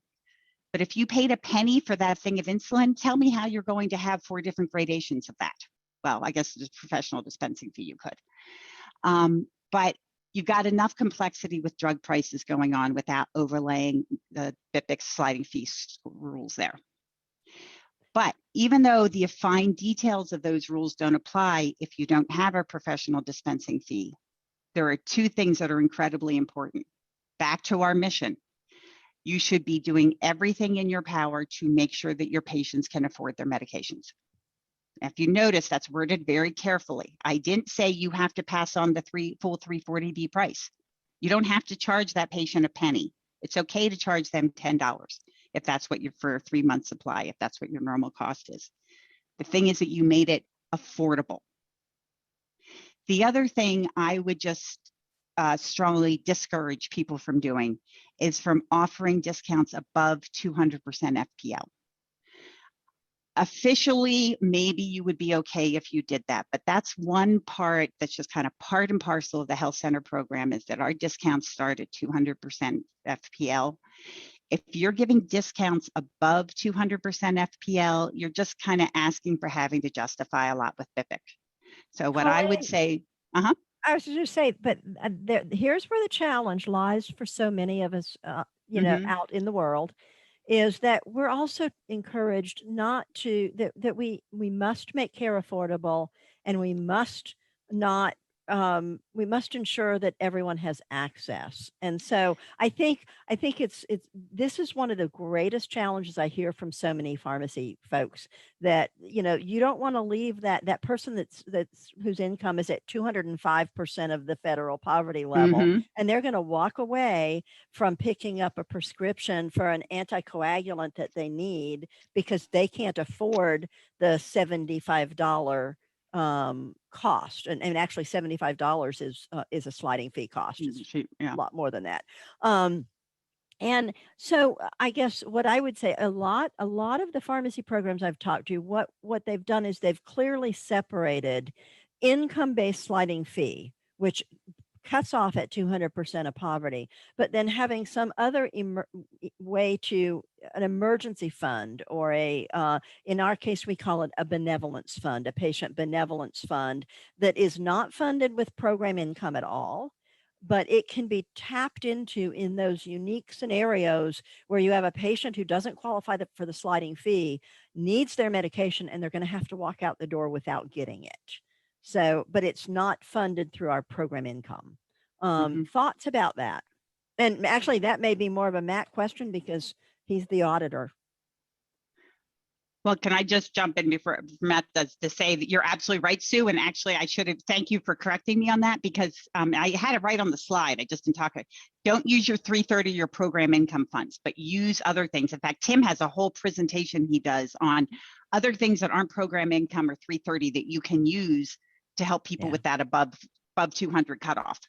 But if you paid a penny for that thing of insulin, tell me how you're going to have 4 different gradations of that. Well, I guess it's professional dispensing fee you could. But you've got enough complexity with drug prices going on without overlaying the BIPIC sliding fee rules there. But even though the fine details of those rules don't apply if you don't have a professional dispensing fee, there are 2 things that are incredibly important. Back to our mission. You should be doing everything in your power to make sure that your patients can afford their medications. If you notice, that's worded very carefully. I didn't say you have to pass on the full 340B price. You don't have to charge that patient a penny. It's okay to charge them $10 if that's what you're for a 3-month supply, if that's what your normal cost is. The thing is that you made it affordable. The other thing I would just strongly discourage people from doing is from offering discounts above 200% FPL. Officially, maybe you would be okay if you did that, but that's one part that's just kind of part and parcel of the health center program, is that our discounts start at 200% FPL. If you're giving discounts above 200% FPL, you're just kind of asking for having to justify a lot with BIPIC. So what I would say, I was just say, but here's where the challenge lies for so many of us, you know, out in the world, is that we're also encouraged not to, that we must make care affordable, and we must not we must ensure that everyone has access. And so I think it's this is one of the greatest challenges I hear from so many pharmacy folks, that you don't want to leave that person that's whose income is at 205% of the federal poverty level, Mm-hmm. and they're going to walk away from picking up a prescription for an anticoagulant that they need because they can't afford the $75 cost, and actually $75 is a sliding fee cost. It's Yeah. a lot more than that. And so I guess what I would say, a lot of the pharmacy programs I've talked to, what they've done is they've clearly separated income-based sliding fee, which cuts off at 200% of poverty, but then having some other way to an emergency fund, or in our case, we call it a benevolence fund, a patient benevolence fund that is not funded with program income at all, but it can be tapped into in those unique scenarios where you have a patient who doesn't qualify for the sliding fee, needs their medication, and they're going to have to walk out the door without getting it. So, but it's not funded through our program income. Thoughts about that? And actually, that may be more of a Matt question because he's the auditor. Well, can I just jump in before Matt does, to say that you're absolutely right, Sue? And actually, I should have, thank you for correcting me on that, because I had it right on the slide. I just didn't talk it. Don't use your 330, your program income funds, but use other things. In fact, Tim has a whole presentation he does on other things that aren't program income or 330 that you can use to help people with that above 200 cutoff.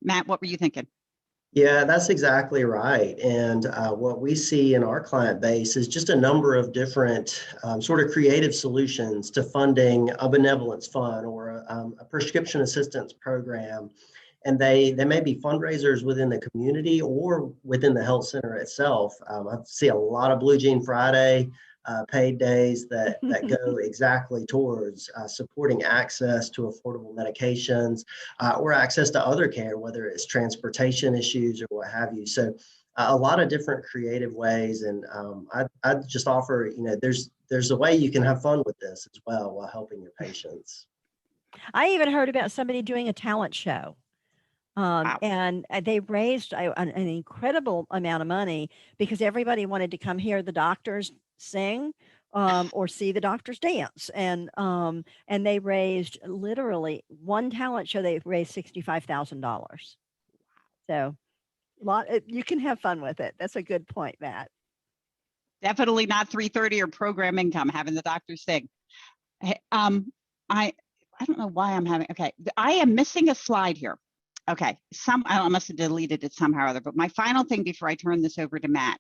Matt, what were you thinking? Yeah, that's exactly right. And what we see in our client base is just a number of different sort of creative solutions to funding a benevolence fund or a prescription assistance program. And they may be fundraisers within the community or within the health center itself. I see a lot of Blue Jean Friday paid days that go exactly towards supporting access to affordable medications or access to other care, whether it's transportation issues or what have you. So a lot of different creative ways. And I'd just offer, there's a way you can have fun with this as well while helping your patients. I even heard about somebody doing a talent show. Wow. And they raised an incredible amount of money because everybody wanted to come hear the doctors sing or see the doctors dance. And they raised, literally one talent show, they raised $65,000. So you can have fun with it. That's a good point, Matt. Definitely not 330 or program income, having the doctors sing. I don't know why I'm having, okay. I am missing a slide here. Okay, I must have deleted it somehow or other, but my final thing before I turn this over to Matt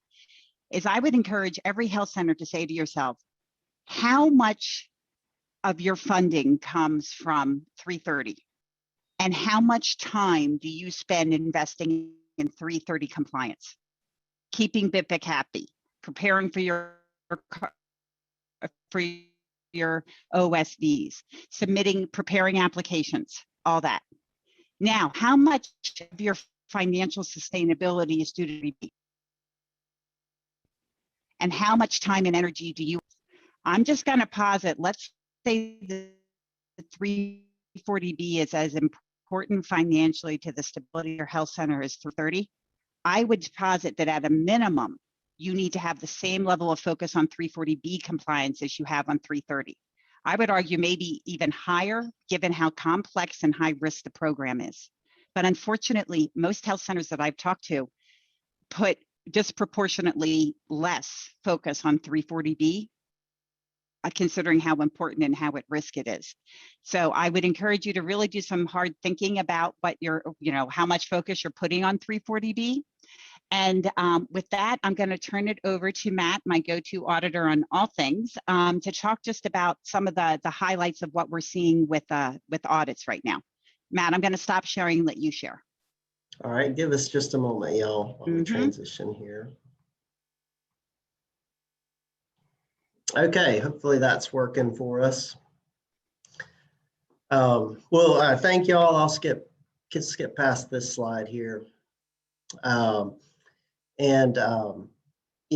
is I would encourage every health center to say to yourself, how much of your funding comes from 330? And how much time do you spend investing in 330 compliance? Keeping BIPIC happy, preparing for your OSVs, preparing applications, all that. Now, how much of your financial sustainability is due to repeat? And how much time and energy do you? I'm just going to posit, let's say the 340B is as important financially to the stability of your health center as 330. I would posit that at a minimum, you need to have the same level of focus on 340B compliance as you have on 330. I would argue maybe even higher, given how complex and high risk the program is. But unfortunately, most health centers that I've talked to put disproportionately less focus on 340B, considering how important and how at risk it is. So I would encourage you to really do some hard thinking about what how much focus you're putting on 340B. And with that, I'm going to turn it over to Matt, my go-to auditor on all things, to talk just about some of the highlights of what we're seeing with audits right now. Matt, I'm going to stop sharing and let you share. All right, give us just a moment, y'all, on the transition here. Okay, hopefully that's working for us. Thank y'all. I'll skip past this slide here.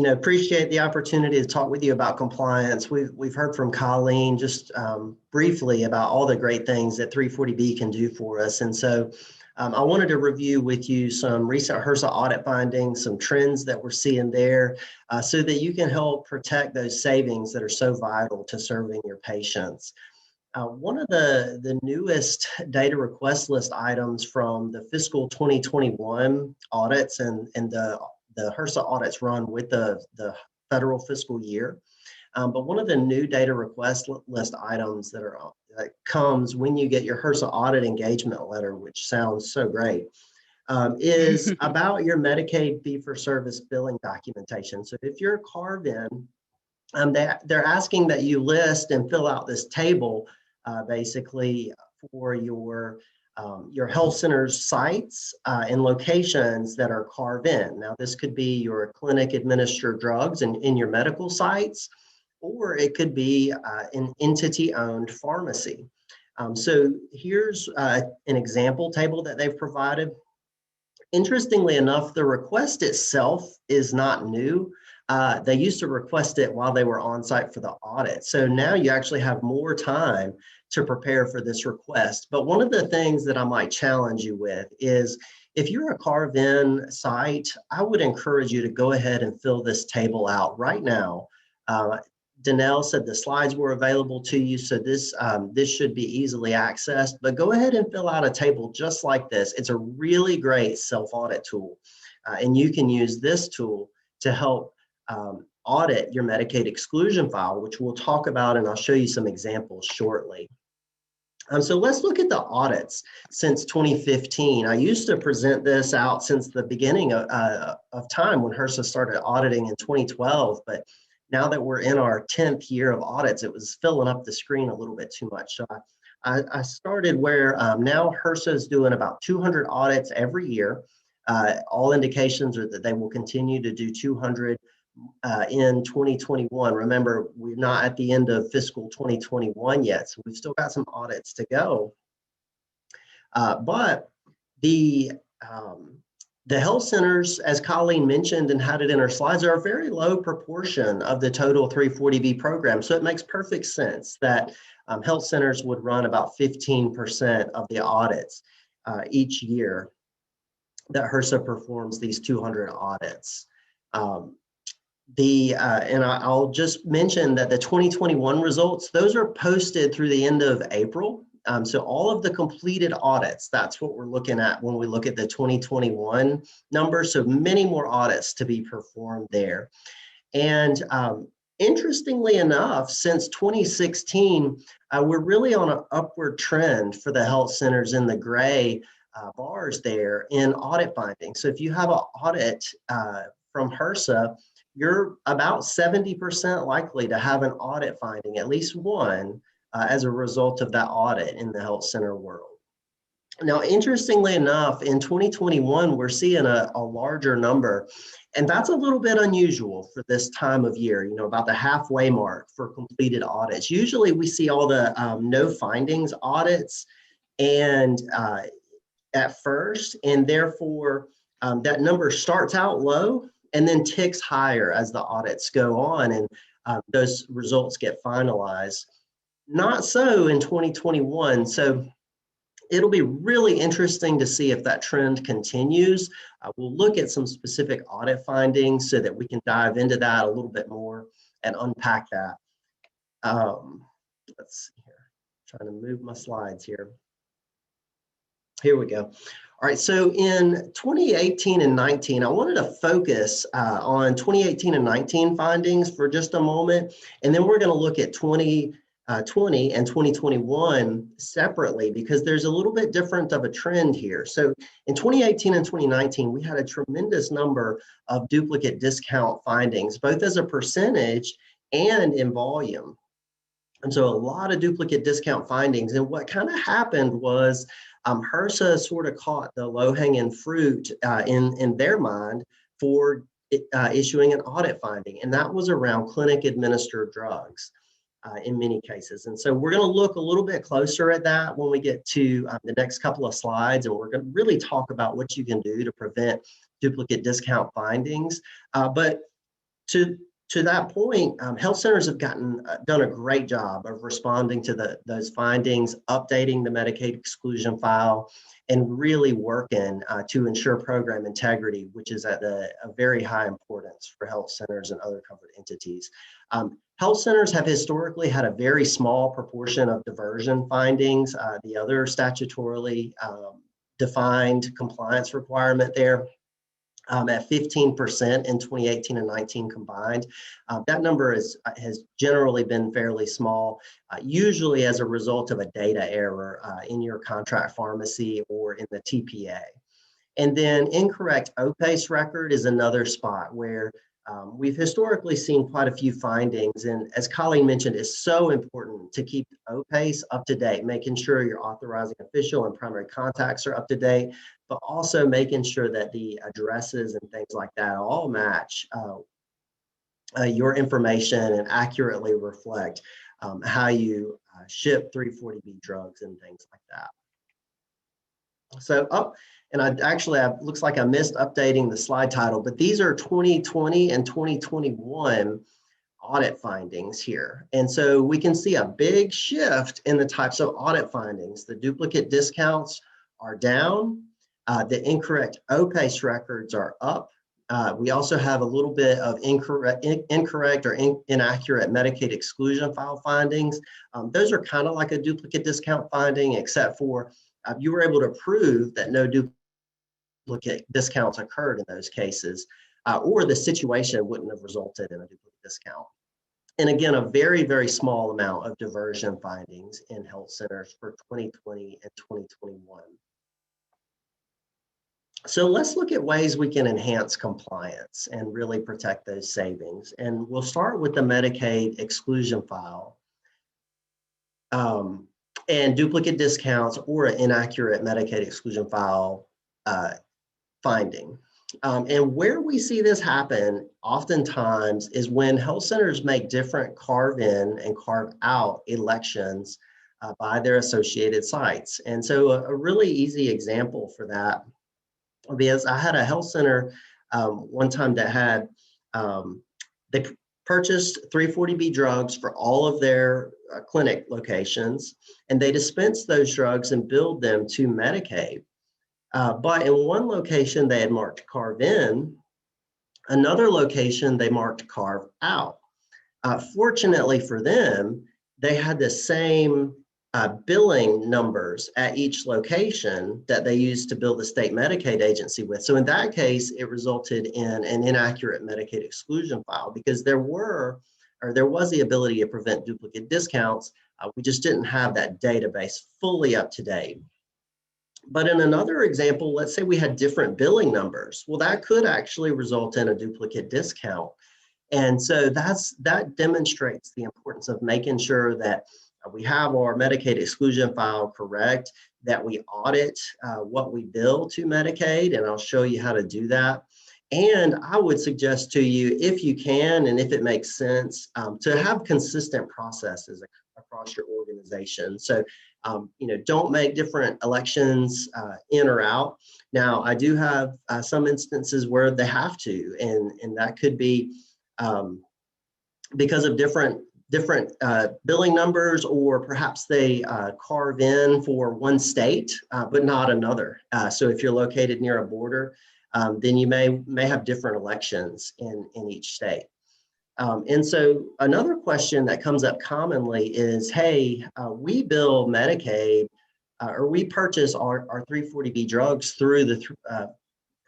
appreciate the opportunity to talk with you about compliance. We've heard from Colleen just briefly about all the great things that 340B can do for us. And so I wanted to review with you some recent HRSA audit findings, some trends that we're seeing there, so that you can help protect those savings that are so vital to serving your patients. One of the newest data request list items from the fiscal 2021 audits and the HRSA audits run with the federal fiscal year. But one of the new data request list items that comes when you get your HRSA audit engagement letter, which sounds so great, is about your Medicaid fee-for-service billing documentation. So if you're a carve-in, they're asking that you list and fill out this table basically for your health center's sites and locations that are carve-in. Now, this could be your clinic administered drugs in your medical sites, or it could be an entity-owned pharmacy. So here's an example table that they've provided. Interestingly enough, the request itself is not new. They used to request it while they were on site for the audit. So now you actually have more time to prepare for this request. But one of the things that I might challenge you with is if you're a carve-in site, I would encourage you to go ahead and fill this table out right now. Danelle said the slides were available to you, so this should be easily accessed, but go ahead and fill out a table just like this. It's a really great self-audit tool, and you can use this tool to help audit your Medicaid exclusion file, which we'll talk about, and I'll show you some examples shortly. So let's look at the audits since 2015. I used to present this out since the beginning of time when HRSA started auditing in 2012, but now that we're in our 10th year of audits, it was filling up the screen a little bit too much. So I started where now HRSA is doing about 200 audits every year. All indications are that they will continue to do 200 in 2021. Remember, we're not at the end of fiscal 2021 yet, so we've still got some audits to go. But the health centers, as Colleen mentioned and had it in her slides, are a very low proportion of the total 340B program. So it makes perfect sense that health centers would run about 15% of the audits each year that HRSA performs these 200 audits. And I'll just mention that the 2021 results, those are posted through the end of April. So all of the completed audits, that's what we're looking at when we look at the 2021 numbers. So many more audits to be performed there. And interestingly enough, since 2016, we're really on an upward trend for the health centers in the gray bars there in audit findings. So if you have an audit from HRSA, you're about 70% likely to have an audit finding, at least one, as a result of that audit in the health center world. Now, interestingly enough, in 2021, we're seeing a larger number, and that's a little bit unusual for this time of year, about the halfway mark for completed audits. Usually we see all the no findings audits and at first, and therefore that number starts out low and then ticks higher as the audits go on and those results get finalized. Not so in 2021. So it'll be really interesting to see if that trend continues. We'll look at some specific audit findings so that we can dive into that a little bit more and unpack that. Let's see here, I'm trying to move my slides here. Here we go. All right, so in 2018 and 19, I wanted to focus on 2018 and 19 findings for just a moment, and then we're going to look at 2020 and 2021 separately because there's a little bit different of a trend here. So in 2018 and 2019, we had a tremendous number of duplicate discount findings, both as a percentage and in volume. And so a lot of duplicate discount findings. And what kind of happened was HRSA sort of caught the low-hanging fruit in their mind for issuing an audit finding, and that was around clinic-administered drugs in many cases. And so we're going to look a little bit closer at that when we get to the next couple of slides, and we're going to really talk about what you can do to prevent duplicate discount findings. But To that point, health centers have done a great job of responding to those findings, updating the Medicaid exclusion file, and really working to ensure program integrity, which is at a very high importance for health centers and other covered entities. Health centers have historically had a very small proportion of diversion findings. The other statutorily defined compliance requirement there, at 15% in 2018 and 19 combined. That number has generally been fairly small, usually as a result of a data error in your contract pharmacy or in the TPA. And then incorrect OPACE record is another spot where we've historically seen quite a few findings. And as Colleen mentioned, it's so important to keep OPACE up to date, making sure your authorizing official and primary contacts are up to date, but also making sure that the addresses and things like that all match your information and accurately reflect how you ship 340B drugs and things like that. So looks like I missed updating the slide title, but these are 2020 and 2021 audit findings here. And so we can see a big shift in the types of audit findings. The duplicate discounts are down. The incorrect OPACE records are up. We also have a little bit of incorrect or inaccurate Medicaid exclusion file findings. Those are kind of like a duplicate discount finding, except for you were able to prove that no duplicate discounts occurred in those cases, or the situation wouldn't have resulted in a duplicate discount. And again, a very, very small amount of diversion findings in health centers for 2020 and 2021. So let's look at ways we can enhance compliance and really protect those savings. And we'll start with the Medicaid exclusion file and duplicate discounts or an inaccurate Medicaid exclusion file finding. And where we see this happen oftentimes is when health centers make different carve-in and carve-out elections by their associated sites. And so a really easy example for that, because I had a health center one time that had, they purchased 340B drugs for all of their clinic locations, and they dispensed those drugs and billed them to Medicaid. But in one location, they had marked carve in, another location, they marked carve out. Fortunately for them, they had the same billing numbers at each location that they used to bill the state Medicaid agency with. So in that case, it resulted in an inaccurate Medicaid exclusion file because there was the ability to prevent duplicate discounts. We just didn't have that database fully up to date. But in another example, let's say we had different billing numbers. Well, that could actually result in a duplicate discount. And so that demonstrates the importance of making sure that we have our Medicaid exclusion file correct, that we audit what we bill to Medicaid, and I'll show you how to do that. And I would suggest to you, if you can and if it makes sense, to have consistent processes across your organization. So, don't make different elections in or out. Now, I do have some instances where they have to, and that could be because of different billing numbers, or perhaps they carve in for one state, but not another. So if you're located near a border, then you may have different elections in each state. And so another question that comes up commonly is, hey, we bill Medicaid, or we purchase our 340B drugs through the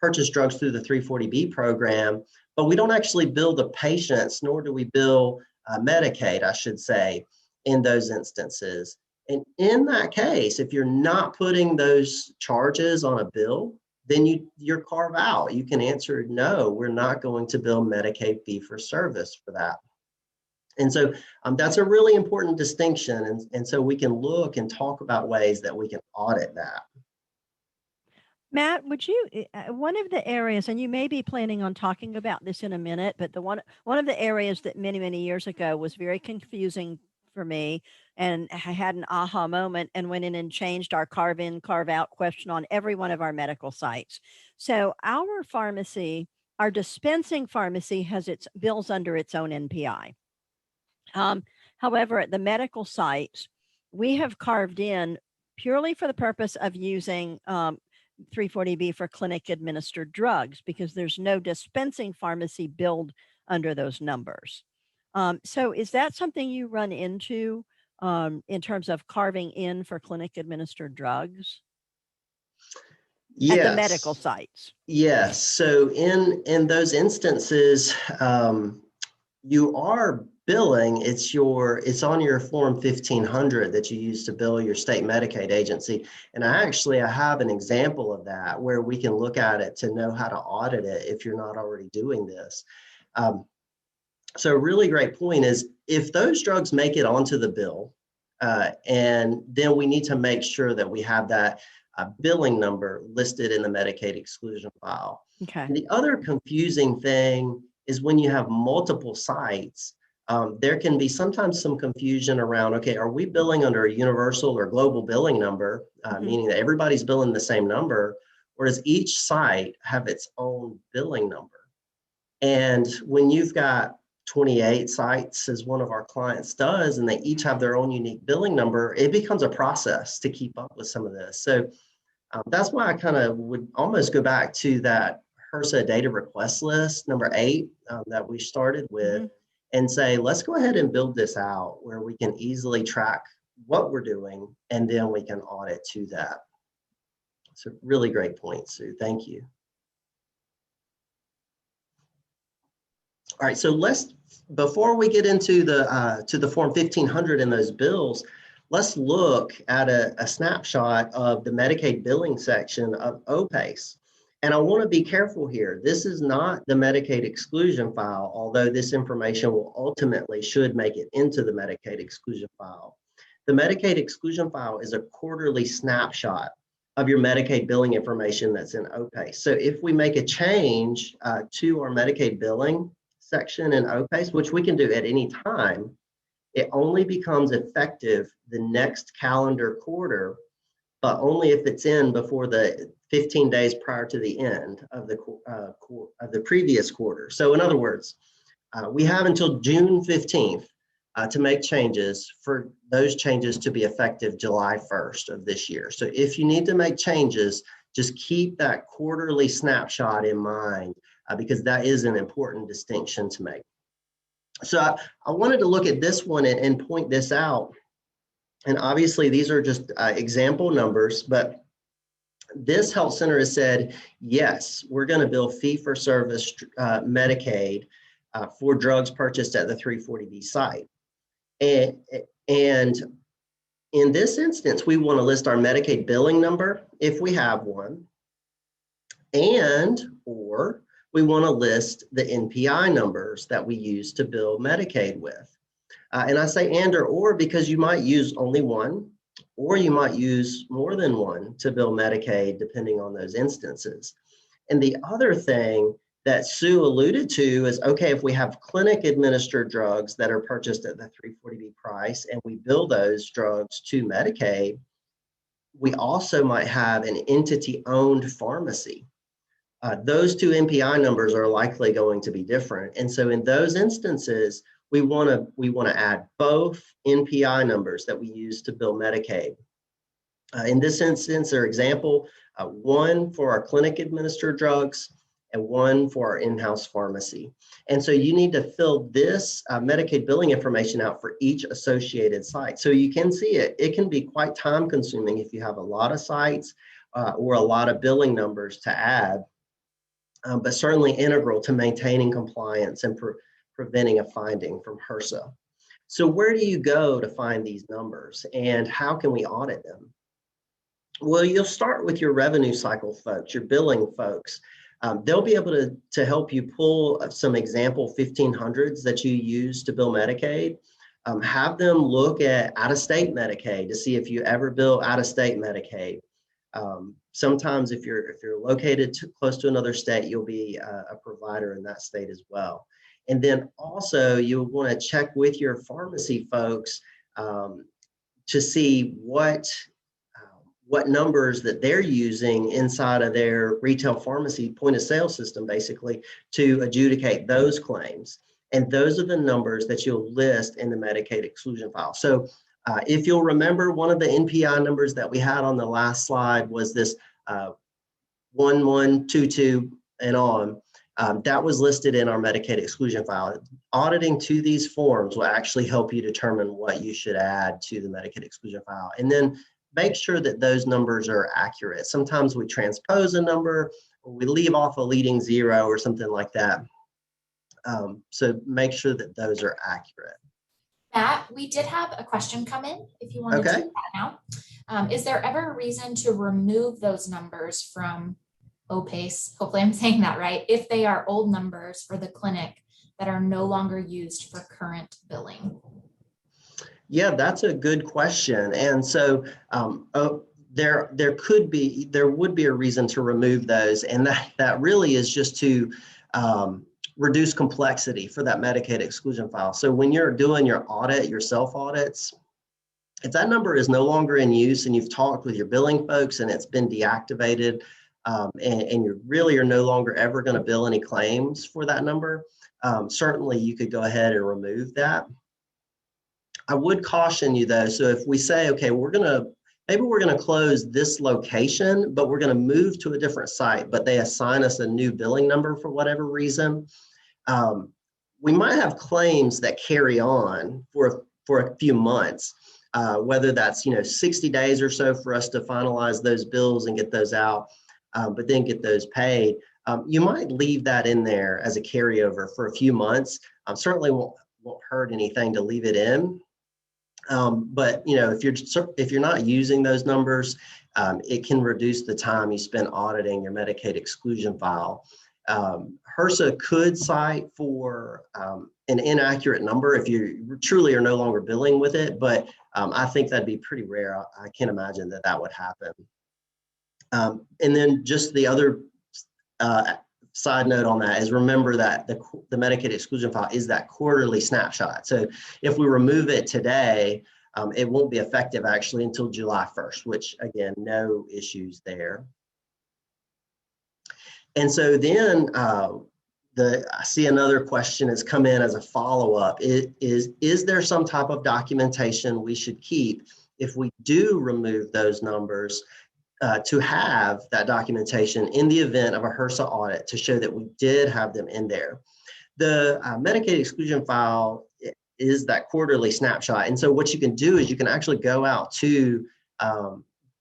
purchase drugs through the 340B program, but we don't actually bill the patients, nor do we bill Medicaid, I should say, in those instances. And in that case, if you're not putting those charges on a bill, then you're carve out. You can answer, no, we're not going to bill Medicaid fee for service for that. And so that's a really important distinction. And so we can look and talk about ways that we can audit that. Matt, would you, one of the areas, and you may be planning on talking about this in a minute, but one of the areas that many, many years ago was very confusing for me, and I had an aha moment and went in and changed our carve in, carve out question on every one of our medical sites. So our pharmacy our dispensing pharmacy has its bills under its own NPI. However, at the medical sites, we have carved in purely for the purpose of using 340B for clinic administered drugs, because there's no dispensing pharmacy billed under those numbers. So is that something you run into in terms of carving in for clinic administered drugs? Yes. At the medical sites? Yes. So in those instances, you are billing. It's on your form 1500 that you use to bill your state Medicaid agency. And I have an example of that where we can look at it to know how to audit it if you're not already doing this. So a really great point is if those drugs make it onto the bill, and then we need to make sure that we have that billing number listed in the Medicaid exclusion file. Okay. And the other confusing thing is when you have multiple sites, there can be sometimes some confusion around, okay, are we billing under a universal or global billing number, meaning that everybody's billing the same number, or does each site have its own billing number? And when you've got 28 sites, as one of our clients does, and they each have their own unique billing number, it becomes a process to keep up with some of this. So that's why I kind of would almost go back to that HRSA data request list, number 8, that we started with, and say, let's go ahead and build this out where we can easily track what we're doing, and then we can audit to that. So really great point, Sue. Thank you. All right, so before we get into the form 1500 and those bills, let's look at a snapshot of the Medicaid billing section of OPACE. And I want to be careful here. This is not the Medicaid exclusion file, although this information will ultimately should make it into the Medicaid exclusion file. The Medicaid exclusion file is a quarterly snapshot of your Medicaid billing information that's in OPACE. So if we make a change to our Medicaid billing section in OPACE, which we can do at any time, it only becomes effective the next calendar quarter, but only if it's in before the 15 days prior to the end of the previous quarter. So in other words, we have until June 15th to make changes for those changes to be effective July 1st of this year. So if you need to make changes, just keep that quarterly snapshot in mind because that is an important distinction to make. So I wanted to look at this one and point this out. And obviously these are just example numbers, but this health center has said, yes, we're going to bill fee-for-service Medicaid for drugs purchased at the 340B site. And in this instance, we want to list our Medicaid billing number if we have one, or we want to list the NPI numbers that we use to bill Medicaid with. And I say or because you might use only one, or you might use more than one to bill Medicaid, depending on those instances. And the other thing that Sue alluded to is, okay, if we have clinic administered drugs that are purchased at the 340B price and we bill those drugs to Medicaid, we also might have an entity owned pharmacy. Those two NPI numbers are likely going to be different. And so in those instances, we want to add both NPI numbers that we use to bill Medicaid. In this instance, or example, one for our clinic administered drugs and one for our in-house pharmacy. And so you need to fill this Medicaid billing information out for each associated site. So you can see it can be quite time consuming if you have a lot of sites or a lot of billing numbers to add, but certainly integral to maintaining compliance and preventing a finding from HRSA. So where do you go to find these numbers and how can we audit them? Well, you'll start with your revenue cycle folks, your billing folks. They'll be able to help you pull some example 1500s that you use to bill Medicaid. Have them look at out-of-state Medicaid to see if you ever bill out-of-state Medicaid. Sometimes if you're located close to another state, you'll be a provider in that state as well. And then also you'll want to check with your pharmacy folks to see what what numbers that they're using inside of their retail pharmacy point of sale system, basically, to adjudicate those claims. And those are the numbers that you'll list in the Medicaid exclusion file. So if you'll remember, one of the NPI numbers that we had on the last slide was this 1122 and on. That was listed in our Medicaid exclusion file. Auditing to these forms will actually help you determine what you should add to the Medicaid exclusion file. And then make sure that those numbers are accurate. Sometimes we transpose a number, or we leave off a leading zero or something like that. So make sure that those are accurate. Matt, we did have a question come in, if you want to take that now. Is there ever a reason to remove those numbers from OPACE? Hopefully I'm saying that right. If they are old numbers for the clinic that are no longer used for current billing? Yeah, that's a good question. And so there would be a reason to remove those. And that really is just to reduce complexity for that Medicaid exclusion file. So when you're doing your audit, your self audits, if that number is no longer in use and you've talked with your billing folks and it's been deactivated, and you really are no longer ever going to bill any claims for that number, certainly you could go ahead and remove that. I would caution you though, so if we say, okay, maybe we're going to close this location, but we're going to move to a different site, but they assign us a new billing number for whatever reason, we might have claims that carry on for a few months, whether that's 60 days or so for us to finalize those bills and get those out, but then get those paid. You might leave that in there as a carryover for a few months. Certainly won't hurt anything to leave it in. But if you're not using those numbers, it can reduce the time you spend auditing your Medicaid exclusion file. HRSA could cite for an inaccurate number if you truly are no longer billing with it, but I think that'd be pretty rare. I can't imagine that would happen. And then just the other side note on that is remember that the Medicaid exclusion file is that quarterly snapshot. So if we remove it today, it won't be effective actually until July 1st, which again, no issues there. And so then I see another question has come in as a follow-up. Is there some type of documentation we should keep if we do remove those numbers to have that documentation in the event of a HRSA audit to show that we did have them in there? The Medicaid exclusion file is that quarterly snapshot. And so what you can do is you can actually go out to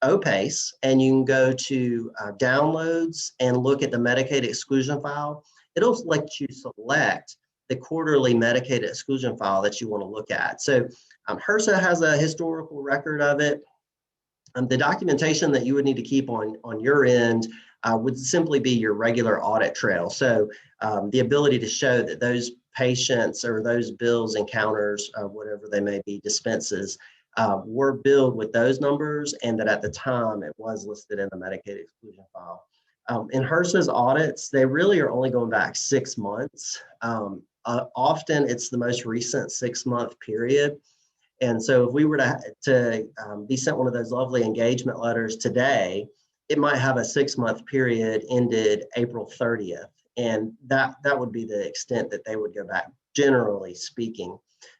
OPACE and you can go to downloads and look at the Medicaid exclusion file. It'll let you select the quarterly Medicaid exclusion file that you want to look at. So HRSA has a historical record of it. The documentation that you would need to keep on your end would simply be your regular audit trail. So the ability to show that those patients or those bills, encounters, whatever they may be, dispenses, were billed with those numbers and that at the time it was listed in the Medicaid exclusion file. In HRSA's audits, they really are only going back 6 months. Often it's the most recent 6-month period. And so if we were to be sent one of those lovely engagement letters today, it might have a 6-month period ended April 30th. And that would be the extent that they would go back, generally speaking.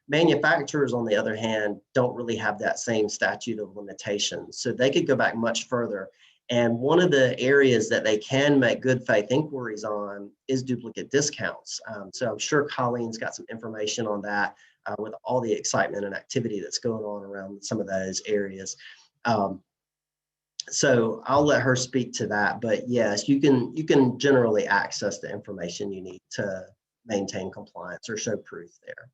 Manufacturers, on the other hand, don't really have that same statute of limitations. So they could go back much further. And one of the areas that they can make good faith inquiries on is duplicate discounts. So I'm sure Colleen's got some information on that with all the excitement and activity that's going on around some of those areas. So I'll let her speak to that. But yes, you can generally access the information you need to maintain compliance or show proof there.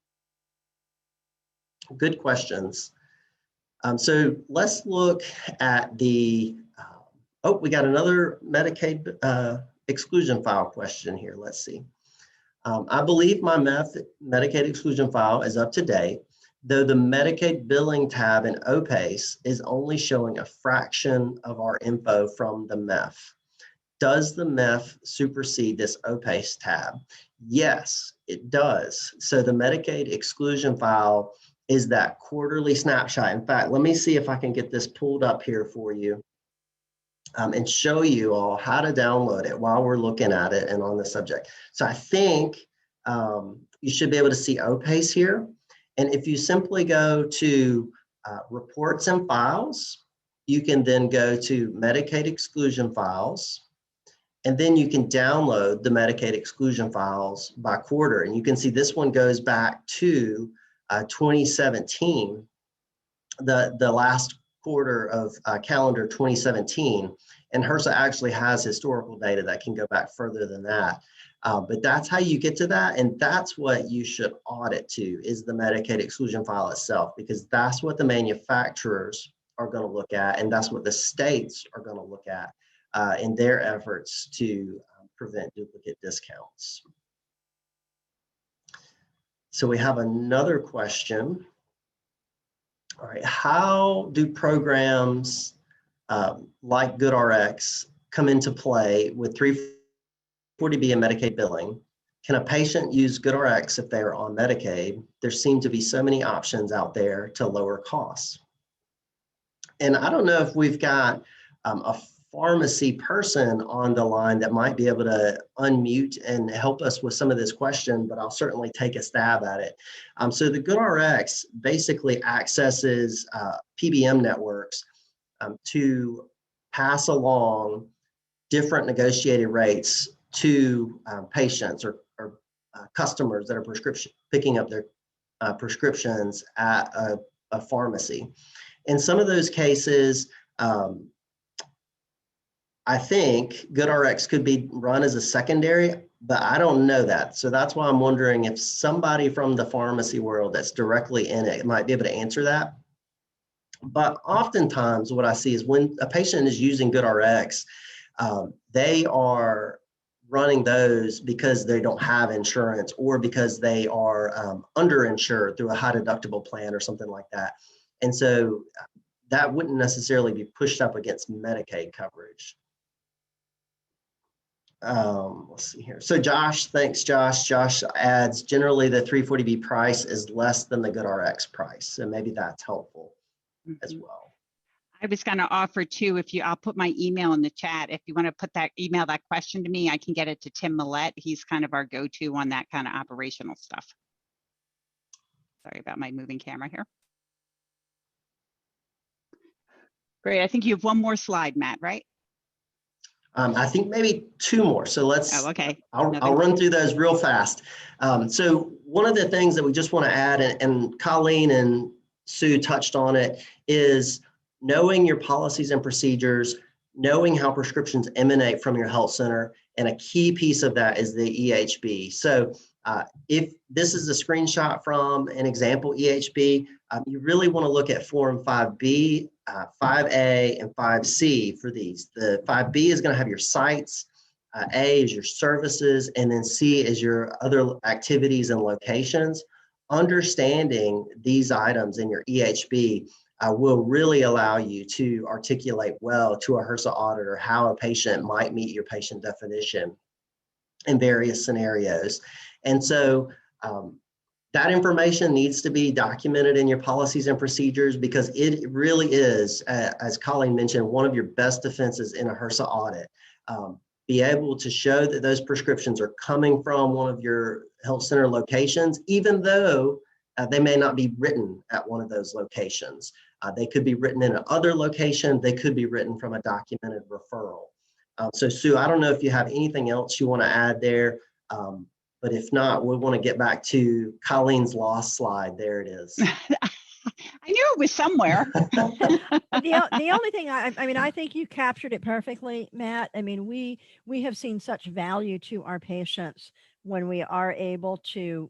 Good questions. So let's look at the, we got another Medicaid exclusion file question here. Let's see. I believe my Medicaid exclusion file is up to date, though the Medicaid billing tab in OPACE is only showing a fraction of our info from the MEF. Does the MEF supersede this OPACE tab? Yes, it does. So the Medicaid exclusion file is that quarterly snapshot. In fact, let me see if I can get this pulled up here for you. and show you all how to download it while we're looking at it and on the subject. So I think you should be able to see OPACE here. And if you simply go to reports and files, you can then go to Medicaid exclusion files, and then you can download the Medicaid exclusion files by quarter. And you can see this one goes back to 2017, the last quarter of calendar 2017. And HRSA actually has historical data that can go back further than that. But that's how you get to that. And that's what you should audit to, is the Medicaid exclusion file itself, because that's what the manufacturers are going to look at. And that's what the states are going to look at in their efforts to prevent duplicate discounts. So we have another question. All right, how do programs like GoodRx come into play with 340B and Medicaid billing? Can a patient use GoodRx if they are on Medicaid? There seem to be so many options out there to lower costs. And I don't know if we've got a pharmacy person on the line that might be able to unmute and help us with some of this question, but I'll certainly take a stab at it. So the GoodRx basically accesses PBM networks to pass along different negotiated rates to patients or customers that are picking up their prescriptions at a pharmacy. In some of those cases, I think GoodRx could be run as a secondary, but I don't know that. So that's why I'm wondering if somebody from the pharmacy world that's directly in it might be able to answer that. But oftentimes what I see is when a patient is using GoodRx, they are running those because they don't have insurance or because they are underinsured through a high deductible plan or something like that. And so that wouldn't necessarily be pushed up against Medicaid coverage. Let's see here. So Josh, thanks Josh. Josh adds, generally the 340B price is less than the GoodRx price. So maybe that's helpful as well. I was going to offer too, I'll put my email in the chat. If you want to put that question to me, I can get it to Tim Millette. He's kind of our go-to on that kind of operational stuff. Sorry about my moving camera here. Great. I think you have one more slide, Matt, right? I think maybe two more. So let's, okay. I'll run through those real fast. So one of the things that we just want to add, and Colleen and Sue touched on it, is knowing your policies and procedures, knowing how prescriptions emanate from your health center. And a key piece of that is the EHB. So if this is a screenshot from an example EHB, you really want to look at Form 5B, 5A, and 5C for these. The 5B is going to have your sites, A is your services, and then C is your other activities and locations. Understanding these items in your EHB will really allow you to articulate well to a HRSA auditor how a patient might meet your patient definition in various scenarios. And so that information needs to be documented in your policies and procedures, because it really is, as Colleen mentioned, one of your best defenses in a HRSA audit. Be able to show that those prescriptions are coming from one of your health center locations, even though they may not be written at one of those locations. They could be written in another location. They could be written from a documented referral. So Sue, I don't know if you have anything else you want to add there, but if not, we'll want to get back to Colleen's lost slide. There it is. I knew it was somewhere. The only thing, I think you captured it perfectly, Matt. I mean, we have seen such value to our patients when we are able to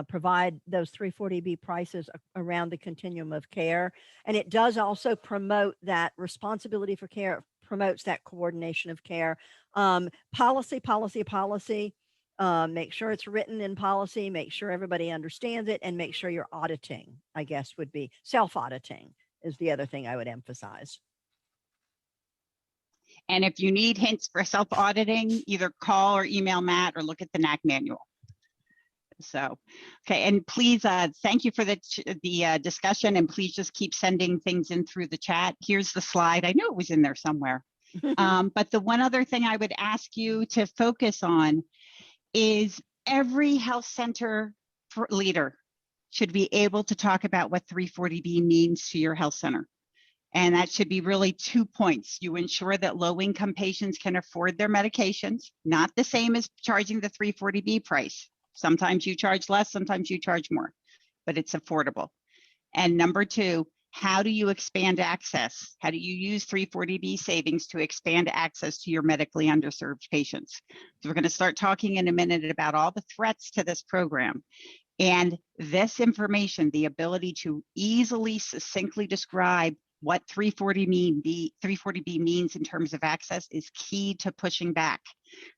provide those 340B prices around the continuum of care. And it does also promote that responsibility for care. It promotes that coordination of care. Policy. Make sure it's written in policy, make sure everybody understands it, and make sure you're auditing, I guess would be self-auditing is the other thing I would emphasize. And if you need hints for self-auditing, either call or email Matt or look at the NAC manual. So, okay, and please, thank you for the discussion, and please just keep sending things in through the chat. Here's the slide. I knew it was in there somewhere. But the one other thing I would ask you to focus on is every health center leader should be able to talk about what 340B means to your health center. And that should be really 2 points. You ensure that low-income patients can afford their medications, not the same as charging the 340B price. Sometimes you charge less, sometimes you charge more, but it's affordable. And number 2, how do you expand access? How do you use 340B savings to expand access to your medically underserved patients? So we're going to start talking in a minute about all the threats to this program. And this information, the ability to easily, succinctly describe what 340B means in terms of access is key to pushing back.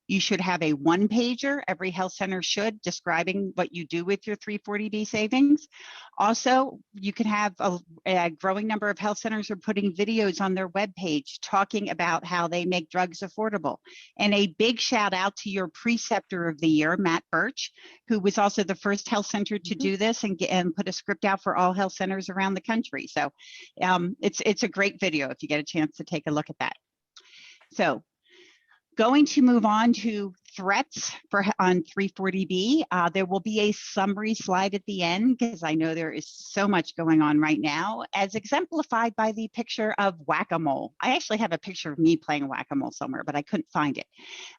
You should have a one-pager, every health center should, describing what you do with your 340B savings. Also, you can have a growing number of health centers are putting videos on their webpage talking about how they make drugs affordable. And a big shout out to your preceptor of the year, Matt Birch, who was also the first health center to do this and put a script out for all health centers around the country. So it's a great video if you get a chance to take a look at that. So going to move on to threats on 340B. There will be a summary slide at the end because I know there is so much going on right now, as exemplified by the picture of whack-a-mole. I actually have a picture of me playing whack-a-mole somewhere, but I couldn't find it.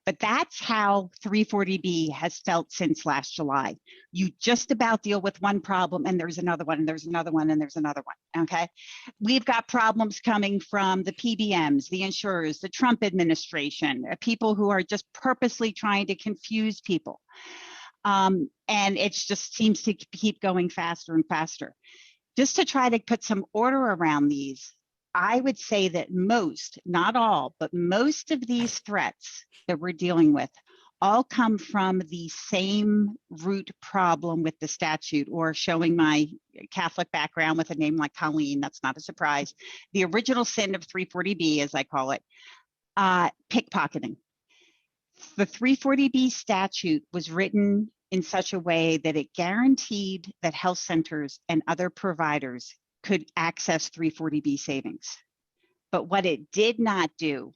But that's how 340B has felt since last July. You just about deal with one problem and there's another one and there's another one and there's another one, okay? We've got problems coming from the PBMs, the insurers, the Trump administration, people who are just purposely trying to confuse people. And it just seems to keep going faster and faster. Just to try to put some order around these, I would say that most, not all, but most of these threats that we're dealing with all come from the same root problem with the statute, or showing my Catholic background with a name like Colleen, that's not a surprise. The original sin of 340B, as I call it, pickpocketing. The 340B statute was written in such a way that it guaranteed that health centers and other providers could access 340B savings. But what it did not do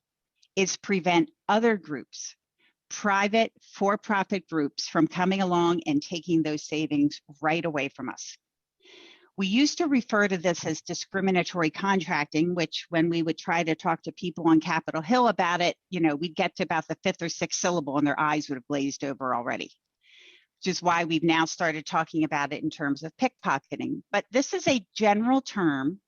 is prevent other groups, private for-profit groups, from coming along and taking those savings right away from us. We used to refer to this as discriminatory contracting, which when we would try to talk to people on Capitol Hill about it, you know, we'd get to about the 5th or 6th syllable and their eyes would have glazed over already, which is why we've now started talking about it in terms of pickpocketing. But this is a general term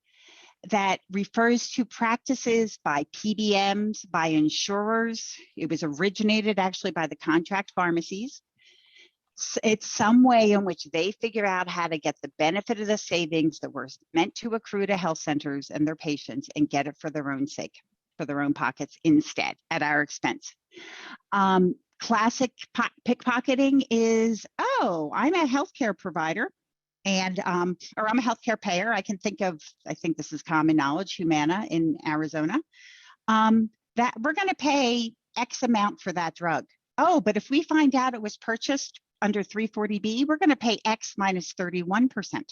that refers to practices by PBMs, by insurers. It was originated actually by the contract pharmacies. It's some way in which they figure out how to get the benefit of the savings that were meant to accrue to health centers and their patients and get it for their own sake, for their own pockets instead, at our expense. Classic pickpocketing is, oh, I'm a healthcare provider and, or I'm a healthcare payer. I think this is common knowledge, Humana in Arizona, that we're going to pay X amount for that drug. Oh, but if we find out it was purchased under 340B, we're going to pay X minus 31%.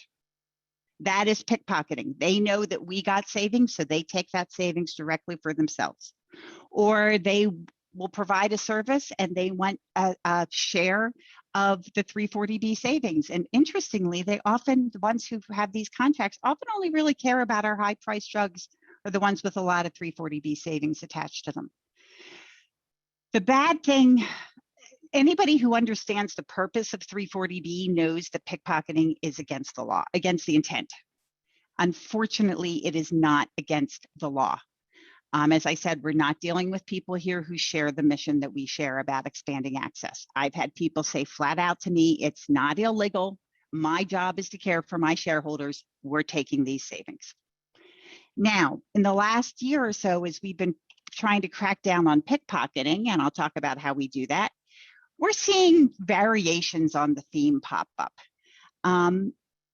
That is pickpocketing. They know that we got savings, so they take that savings directly for themselves. Or they will provide a service and they want a share of the 340B savings. And interestingly, the ones who have these contracts often only really care about our high-priced drugs, or the ones with a lot of 340B savings attached to them. The bad thing, anybody who understands the purpose of 340B knows that pickpocketing is against the law, against the intent. Unfortunately, it is not against the law. As I said, we're not dealing with people here who share the mission that we share about expanding access. I've had people say flat out to me, it's not illegal. My job is to care for my shareholders. We're taking these savings. Now, in the last year or so, as we've been trying to crack down on pickpocketing, and I'll talk about how we do that, we're seeing variations on the theme pop up.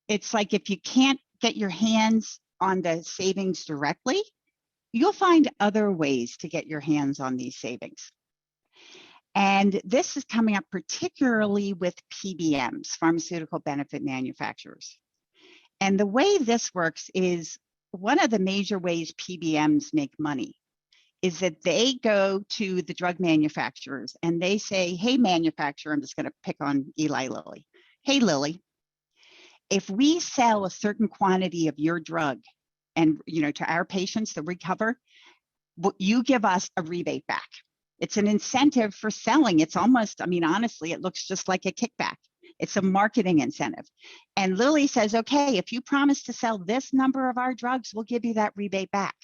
It's like if you can't get your hands on the savings directly, you'll find other ways to get your hands on these savings. And this is coming up particularly with PBMs, pharmaceutical benefit manufacturers. And the way this works is one of the major ways PBMs make money is that they go to the drug manufacturers and they say, hey, manufacturer, I'm just going to pick on Eli Lilly. Hey, Lilly, if we sell a certain quantity of your drug and, to our patients that we cover, you give us a rebate back. It's an incentive for selling. It's almost, honestly, it looks just like a kickback. It's a marketing incentive. And Lilly says, okay, if you promise to sell this number of our drugs, we'll give you that rebate back.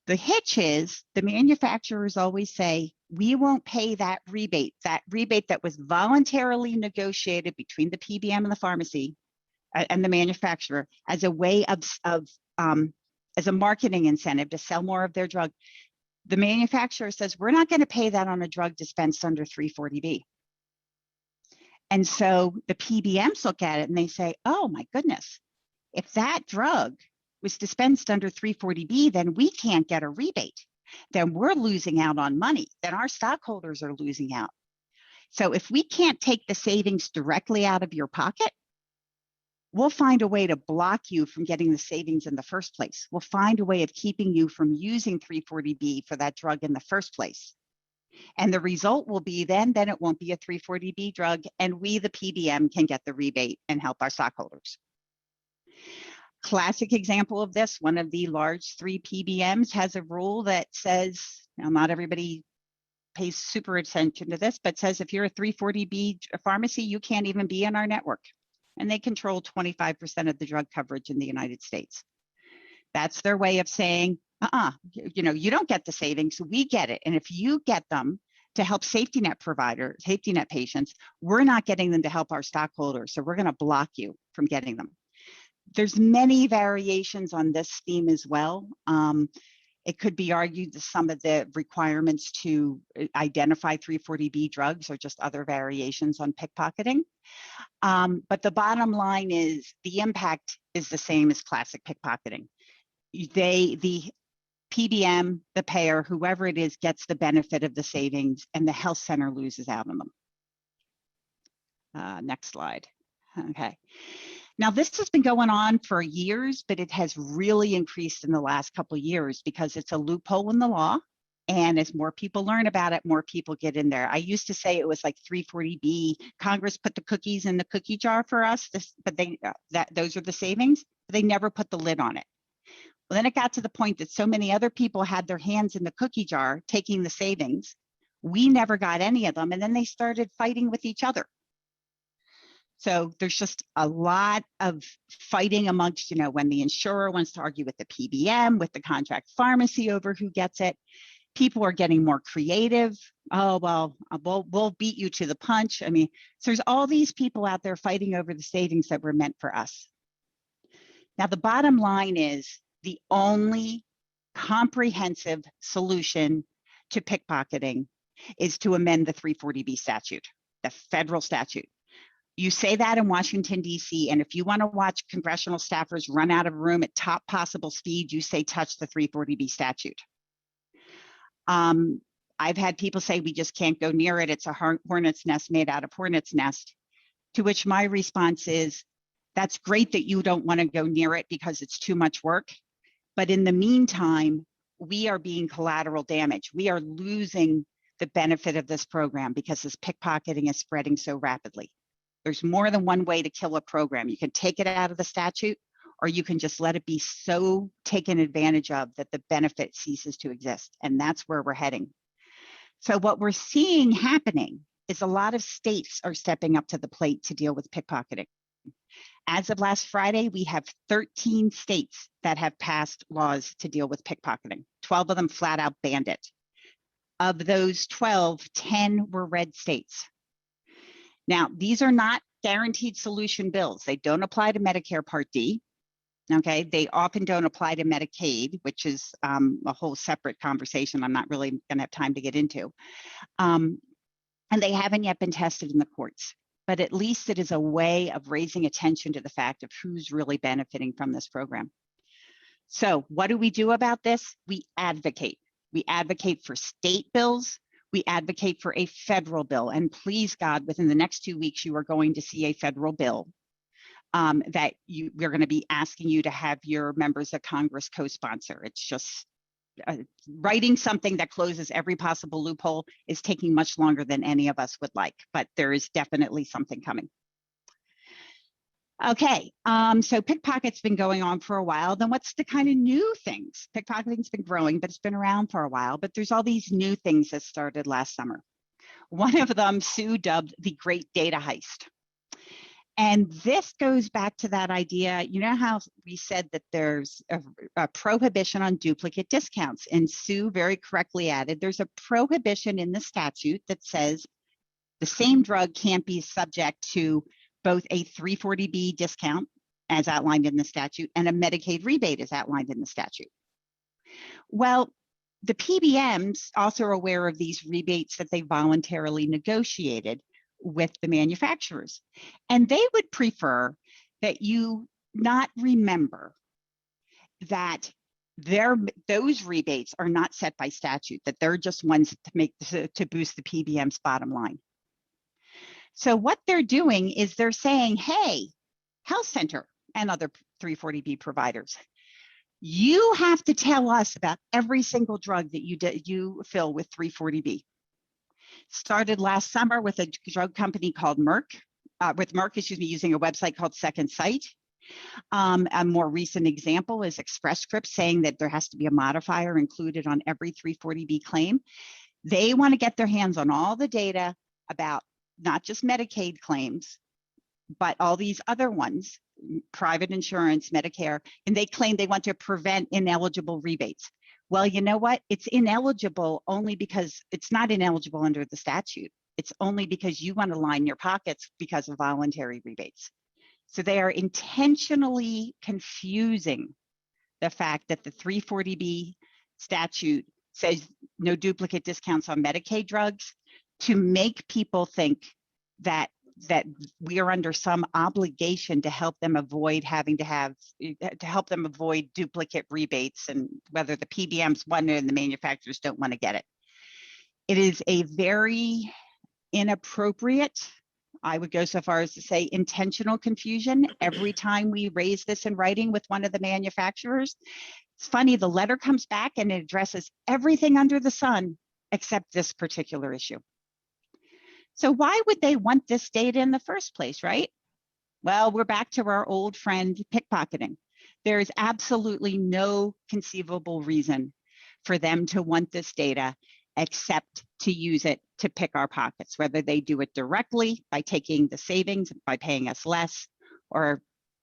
The hitch is the manufacturers always say, we won't pay that rebate that was voluntarily negotiated between the PBM and the pharmacy and the manufacturer as a way of as a marketing incentive to sell more of their drug. The manufacturer says, we're not going to pay that on a drug dispensed under 340B. And so the PBMs look at it and they say, oh my goodness, if that drug was dispensed under 340B, then we can't get a rebate. Then we're losing out on money. Then our stockholders are losing out. So if we can't take the savings directly out of your pocket, we'll find a way to block you from getting the savings in the first place. We'll find a way of keeping you from using 340B for that drug in the first place. And the result will be then it won't be a 340B drug, and we, the PBM, can get the rebate and help our stockholders. Classic example of this, one of the large 3 PBMs has a rule that says, now not everybody pays super attention to this, but says if you're a 340B pharmacy, you can't even be in our network. And they control 25% of the drug coverage in the United States. That's their way of saying, you don't get the savings, we get it. And if you get them to help safety net patients, we're not getting them to help our stockholders. So we're going to block you from getting them. There's many variations on this theme as well. It could be argued that some of the requirements to identify 340B drugs are just other variations on pickpocketing. But the bottom line is the impact is the same as classic pickpocketing. The PBM, the payer, whoever it is, gets the benefit of the savings and the health center loses out on them. Next slide. Okay. Now, this has been going on for years, but it has really increased in the last couple of years because it's a loophole in the law. And as more people learn about it, more people get in there. I used to say it was like 340B. Congress put the cookies in the cookie jar for us, but those are the savings. But they never put the lid on it. Well, then it got to the point that so many other people had their hands in the cookie jar taking the savings. We never got any of them. And then they started fighting with each other. So there's just a lot of fighting amongst, when the insurer wants to argue with the PBM, with the contract pharmacy over who gets it. People are getting more creative. Oh, well, we'll beat you to the punch. So there's all these people out there fighting over the savings that were meant for us. Now, the bottom line is the only comprehensive solution to pickpocketing is to amend the 340B statute, the federal statute. You say that in Washington, D.C., and if you want to watch congressional staffers run out of room at top possible speed, you say touch the 340B statute. I've had people say we just can't go near it. It's a hornet's nest made out of hornet's nest, to which my response is, that's great that you don't want to go near it because it's too much work. But in the meantime, we are being collateral damage. We are losing the benefit of this program because this pickpocketing is spreading so rapidly. There's more than one way to kill a program. You can take it out of the statute, or you can just let it be so taken advantage of that the benefit ceases to exist. And that's where we're heading. So what we're seeing happening is a lot of states are stepping up to the plate to deal with pickpocketing. As of last Friday, we have 13 states that have passed laws to deal with pickpocketing. 12 of them flat out banned it. Of those 12, 10 were red states. Now, these are not guaranteed solution bills. They don't apply to Medicare Part D. Okay, they often don't apply to Medicaid, which is a whole separate conversation I'm not really going to have time to get into. And they haven't yet been tested in the courts. But at least it is a way of raising attention to the fact of who's really benefiting from this program. So what do we do about this? We advocate. We advocate for state bills. We advocate for a federal bill. And please, God, within the next 2 weeks, you are going to see a federal bill that we're going to be asking you to have your members of Congress co-sponsor. It's writing something that closes every possible loophole is taking much longer than any of us would like, but there is definitely something coming. Okay, so pickpocket's been going on for a while. Then what's the kind of new things? Pickpocketing's been growing, but it's been around for a while, but there's all these new things that started last summer. One of them Sue dubbed the Great Data Heist. And this goes back to that idea, you know how we said that there's a prohibition on duplicate discounts, and Sue very correctly added, there's a prohibition in the statute that says the same drug can't be subject to both a 340B discount, as outlined in the statute, and a Medicaid rebate, as outlined in the statute. Well, the PBMs also are aware of these rebates that they voluntarily negotiated with the manufacturers. And they would prefer that you not remember that those rebates are not set by statute, that they're just ones to boost the PBM's bottom line. So what they're doing is they're saying, hey, health center and other 340B providers, you have to tell us about every single drug that you fill with 340B. Started last summer with a drug company called Merck, using a website called Second Sight. A more recent example is Express Scripts saying that there has to be a modifier included on every 340B claim. They want to get their hands on all the data about not just Medicaid claims, but all these other ones, private insurance, Medicare, and they claim they want to prevent ineligible rebates. Well, you know what? It's ineligible only because it's not ineligible under the statute. It's only because you want to line your pockets because of voluntary rebates. So they are intentionally confusing the fact that the 340B statute says no duplicate discounts on Medicaid drugs to make people think that we are under some obligation to help them avoid avoid duplicate rebates, and whether the PBMs want it and the manufacturers don't want to get it. It is a very inappropriate, I would go so far as to say intentional confusion. Every time we raise this in writing with one of the manufacturers, it's funny, the letter comes back and it addresses everything under the sun except this particular issue. So why would they want this data in the first place, right? Well, we're back to our old friend pickpocketing. There is absolutely no conceivable reason for them to want this data except to use it to pick our pockets, whether they do it directly by taking the savings, by paying us less, or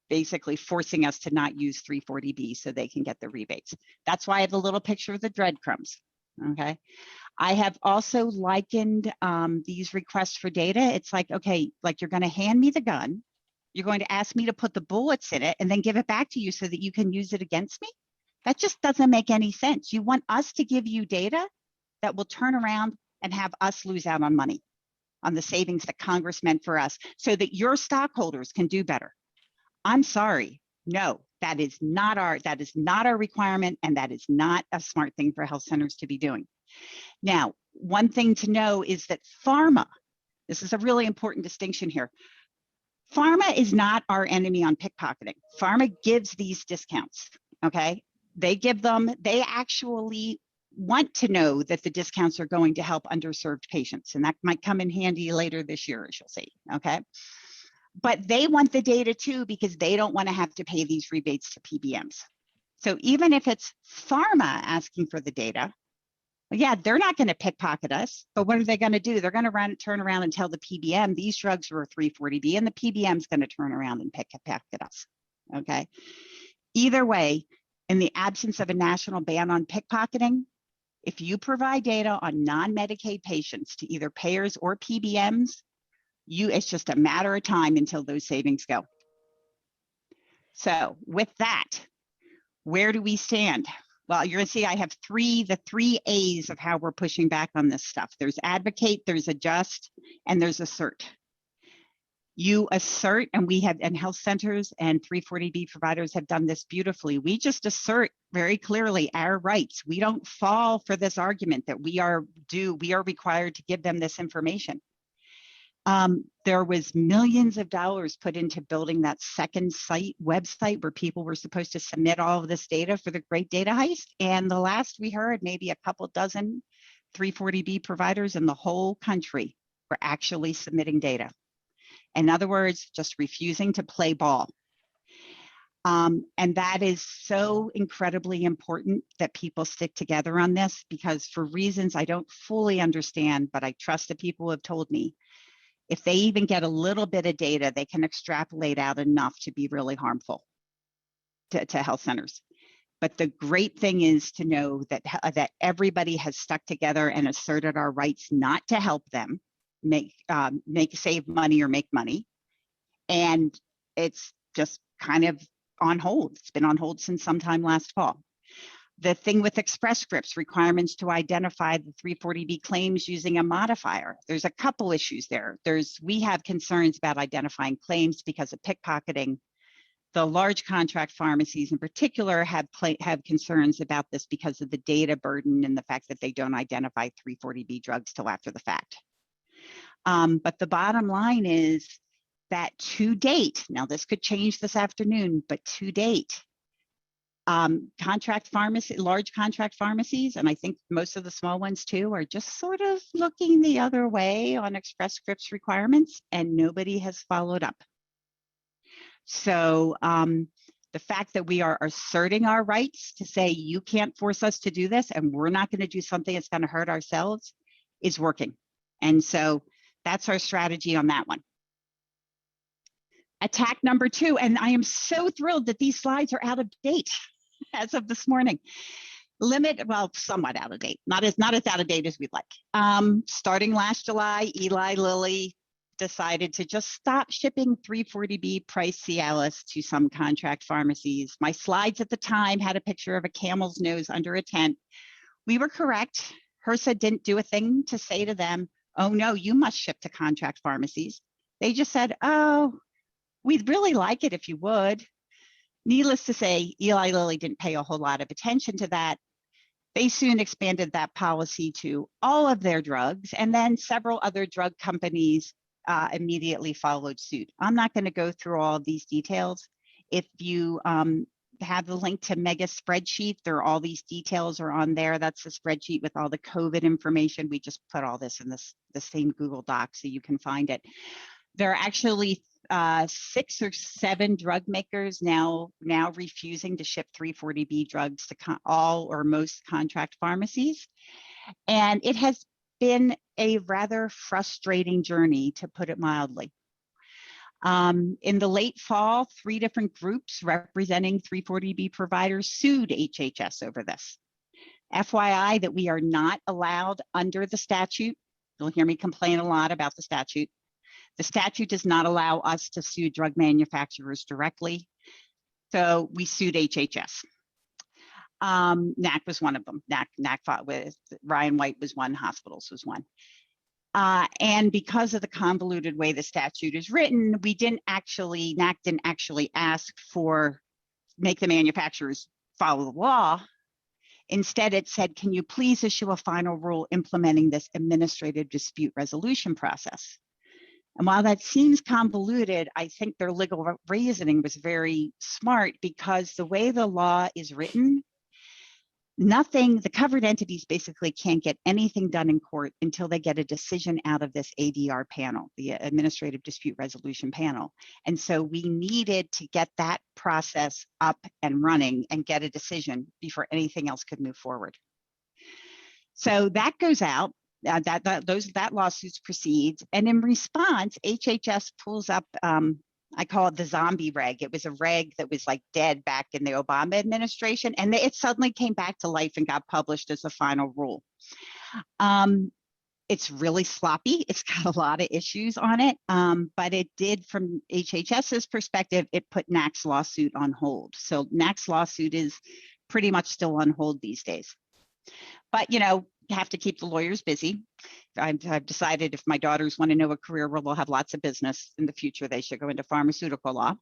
basically forcing us to not use 340B so they can get the rebates. That's why I have the little picture of the breadcrumbs, okay? I have also likened these requests for data. It's like, okay, like you're gonna hand me the gun, you're going to ask me to put the bullets in it and then give it back to you so that you can use it against me? That just doesn't make any sense. You want us to give you data that will turn around and have us lose out on money, on the savings that Congress meant for us, so that your stockholders can do better. I'm sorry, no, that is not our requirement, and that is not a smart thing for health centers to be doing. Now, one thing to know is that pharma, this is a really important distinction here. Pharma is not our enemy on pickpocketing. Pharma gives these discounts, okay? They give them, they actually want to know that the discounts are going to help underserved patients, and that might come in handy later this year, as you'll see, okay? But they want the data too because they don't want to have to pay these rebates to PBMs. So even if it's pharma asking for the data, well, yeah, they're not going to pickpocket us, but what are they going to do? They're going to turn around and tell the PBM these drugs are 340B, and the PBM is going to turn around and pickpocket us, okay? Either way, in the absence of a national ban on pickpocketing, if you provide data on non-Medicaid patients to either payers or PBMs, it's just a matter of time until those savings go. So with that, where do we stand? Well, you're gonna see I have the three A's of how we're pushing back on this stuff. There's advocate, there's adjust, and there's assert. You assert, and health centers and 340B providers have done this beautifully. We just assert very clearly our rights. We don't fall for this argument that we are required to give them this information. There was millions of dollars put into building that second website where people were supposed to submit all of this data for the Great Data Heist. And the last we heard, maybe a couple dozen 340B providers in the whole country were actually submitting data. In other words, just refusing to play ball. And that is so incredibly important that people stick together on this, because for reasons I don't fully understand, but I trust the people who have told me, if they even get a little bit of data, they can extrapolate out enough to be really harmful to health centers. But the great thing is to know that everybody has stuck together and asserted our rights not to help them save money or make money. And it's just kind of on hold. It's been on hold since sometime last fall. The thing with Express Scripts, requirements to identify the 340B claims using a modifier. There's a couple issues there. We have concerns about identifying claims because of pickpocketing. The large contract pharmacies in particular have concerns about this because of the data burden and the fact that they don't identify 340B drugs till after the fact. But the bottom line is that to date, now this could change this afternoon, but to date, large contract pharmacies, and I think most of the small ones too, are just sort of looking the other way on Express Scripts requirements, and nobody has followed up. So the fact that we are asserting our rights to say you can't force us to do this, and we're not going to do something that's going to hurt ourselves, is working. And so that's our strategy on that one. Attack number 2, and I am so thrilled that these slides are out of date as of this morning. Somewhat out of date, not as out of date as we'd like. Starting last July, Eli Lilly decided to just stop shipping 340B price Cialis to some contract pharmacies. My slides at the time had a picture of a camel's nose under a tent. We were correct. HRSA didn't do a thing to say to them, oh no, you must ship to contract pharmacies. They just said, oh, we'd really like it if you would. Needless to say, Eli Lilly didn't pay a whole lot of attention to that. They soon expanded that policy to all of their drugs, and then several other drug companies immediately followed suit. I'm not going to go through all of these details. If you have the link to Mega spreadsheet, all these details are on there. That's the spreadsheet with all the COVID information. We just put all this in the same Google Doc so you can find it. There are actually 6 or 7 drug makers now refusing to ship 340B drugs to all or most contract pharmacies. And it has been a rather frustrating journey, to put it mildly. In the late fall, 3 different groups representing 340B providers sued HHS over this. FYI that we are not allowed under the statute. You'll hear me complain a lot about the statute. The statute does not allow us to sue drug manufacturers directly. So we sued HHS. NAC was one of them. NAC fought with Ryan White was one, hospitals was one. And because of the convoluted way the statute is written, NAC didn't actually ask make the manufacturers follow the law. Instead, it said, can you please issue a final rule implementing this administrative dispute resolution process? And while that seems convoluted, I think their legal reasoning was very smart, because the way the law is written, the covered entities basically can't get anything done in court until they get a decision out of this ADR panel, the Administrative Dispute Resolution Panel. And so we needed to get that process up and running and get a decision before anything else could move forward. So that goes out. That lawsuit proceeds, and in response, HHS pulls up, I call it the zombie reg. It was a reg that was like dead back in the Obama administration, and it suddenly came back to life and got published as a final rule. It's really sloppy. It's got a lot of issues on it, but it did, from HHS's perspective, it put NAC's lawsuit on hold. So NAC's lawsuit is pretty much still on hold these days. But, you have to keep the lawyers busy. I've decided if my daughters want to know a career where they'll have lots of business in the future, they should go into pharmaceutical law.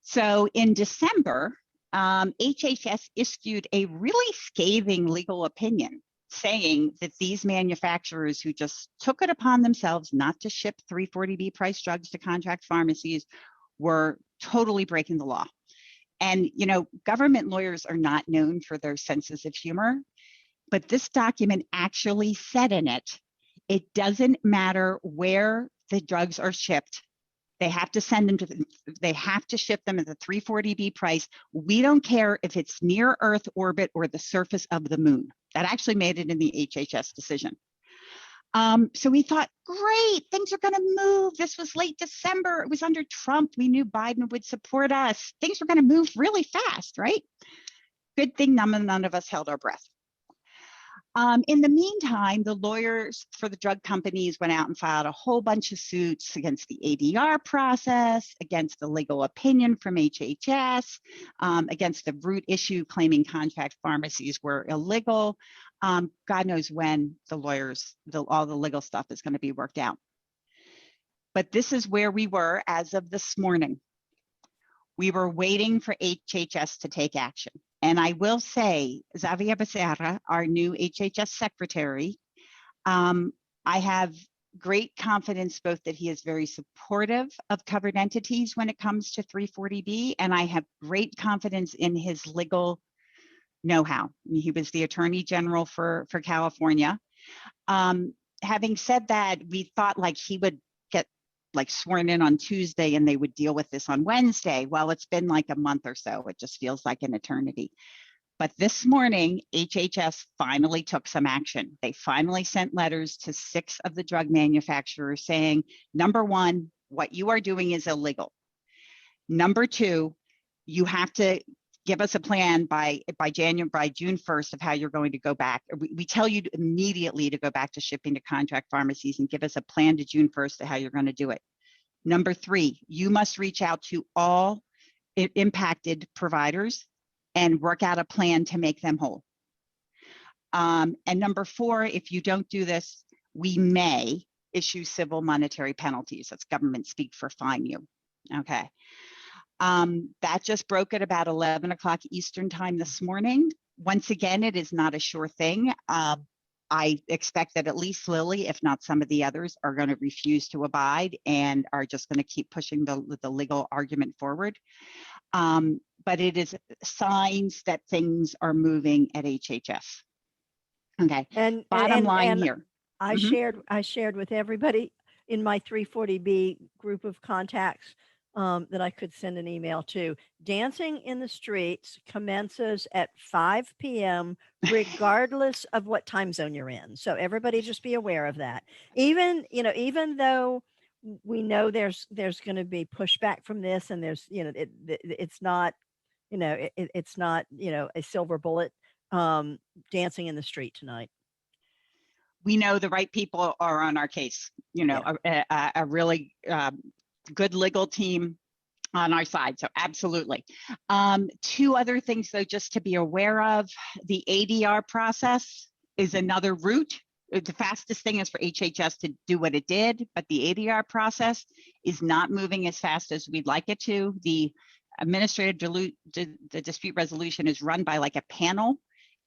So in December, HHS issued a really scathing legal opinion saying that these manufacturers who just took it upon themselves not to ship 340B price drugs to contract pharmacies were totally breaking the law. And, you know, government lawyers are not known for their senses of humor, but this document actually said in it, it doesn't matter where the drugs are shipped. They have to send them to, they have to ship them at the 340B price. We don't care if it's near Earth orbit or the surface of the moon. That actually made it in the HHS decision. So we thought, great, things are going to move. This was late December. It was under Trump. We knew Biden would support us. Things were going to move really fast, right? Good thing none of us held our breath. In the meantime, the lawyers for the drug companies went out and filed a whole bunch of suits against the ADR process, against the legal opinion from HHS, against the root issue claiming contract pharmacies were illegal. God knows when the lawyers, all the legal stuff is going to be worked out. But this is where we were as of this morning. We were waiting for HHS to take action. And I will say, Xavier Becerra, our new HHS secretary, I have great confidence both that he is very supportive of covered entities when it comes to 340B, and I have great confidence in his legal know-how. He was the Attorney General for California. Having said that, we thought like he would get like sworn in on Tuesday and they would deal with this on Wednesday. Well, it's been like a month or so. It just feels like an eternity. But this morning, HHS finally took some action. They finally sent letters to 6 of the drug manufacturers saying, number one, what you are doing is illegal. Number two, you have to give us a plan by June 1st of how you're going to go back. We tell you immediately to go back to shipping to contract pharmacies and give us a plan to June 1st of how you're going to do it. Number three, you must reach out to all impacted providers and work out a plan to make them whole. And number four, if you don't do this, we may issue civil monetary penalties. That's government speak for fine you. Okay. That just broke at about 11 o'clock Eastern time this morning. Once again, it is not a sure thing. I expect that at least Lilly, if not some of the others, are going to refuse to abide and are just going to keep pushing the legal argument forward. But it is signs that things are moving at HHS. Okay. And bottom line here. I shared with everybody in my 340B group of contacts that I could send an email to. Dancing in the streets commences at 5 p.m. regardless of what time zone you're in. So everybody just be aware of that. Even though we know there's going to be pushback from this, and there's it's not it's not a silver bullet. Dancing in the street tonight. We know the right people are on our case. A really good legal team on our side. So absolutely. 2 other things though, just to be aware of. The ADR process is another route. The fastest thing is for HHS to do what it did, but the ADR process is not moving as fast as we'd like it to. The administrative the dispute resolution is run by like a panel,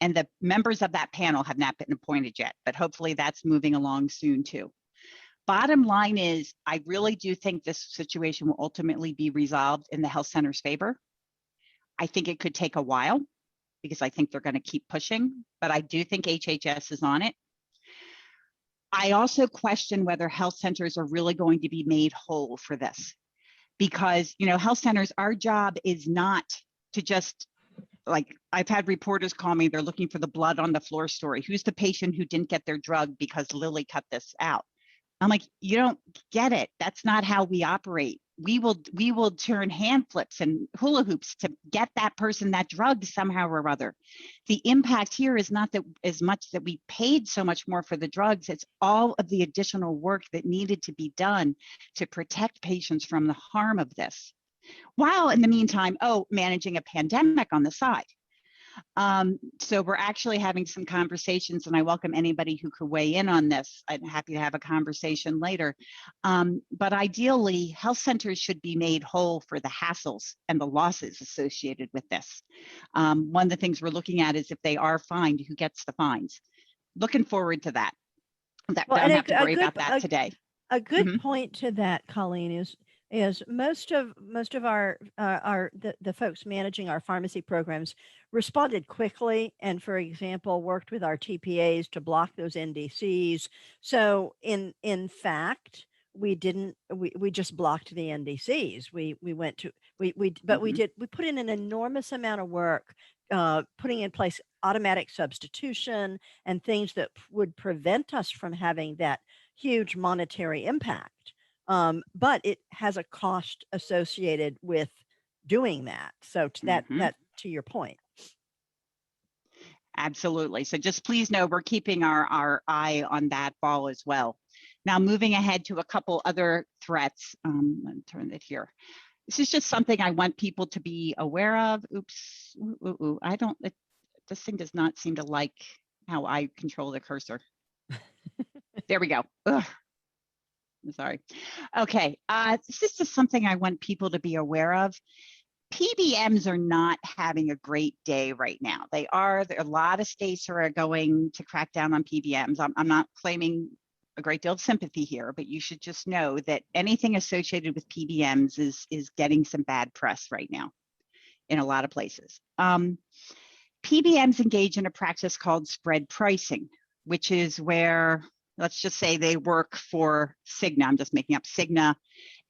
and the members of that panel have not been appointed yet, but hopefully that's moving along soon too. Bottom line is, I really do think this situation will ultimately be resolved in the health center's favor. I think it could take a while because I think they're going to keep pushing, but I do think HHS is on it. I also question whether health centers are really going to be made whole for this because, health centers, our job is not to just, like, I've had reporters call me, they're looking for the blood on the floor story. Who's the patient who didn't get their drug because Lilly cut this out? I'm like, you don't get it. That's not how we operate. We will turn hand flips and hula hoops to get that person that drug somehow or other. The impact here is not that as much that we paid so much more for the drugs. It's all of the additional work that needed to be done to protect patients from the harm of this. While in the meantime, managing a pandemic on the side. So we're actually having some conversations, and I welcome anybody who could weigh in on this. I'm happy to have a conversation later. But ideally, health centers should be made whole for the hassles and the losses associated with this. One of the things we're looking at is if they are fined, who gets the fines? looking forward to that. Well, I don't have to worry about that today. A good point to that, Colleen, is most of our the folks managing our pharmacy programs responded quickly, and for example worked with our TPAs to block those NDCs. So in fact we just blocked the NDCs. We put in an enormous amount of work putting in place automatic substitution and things that would prevent us from having that huge monetary impact. But it has a cost associated with doing that. So to that to your point. Absolutely. So just please know we're keeping our eye on that ball as well. Now moving ahead to a couple other threats. Let me turn it here. This is just something I want people to be aware of. Oops. This thing does not seem to like how I control the cursor. There we go. Ugh. I'm sorry. Okay. This is just something I want people to be aware of. PBMs are not having a great day right now. There are a lot of states are going to crack down on PBMs. I'm not claiming a great deal of sympathy here, but you should just know that anything associated with PBMs is getting some bad press right now in a lot of places. PBMs engage in a practice called spread pricing, which is where, let's just say they work for Cigna. I'm just making up Cigna.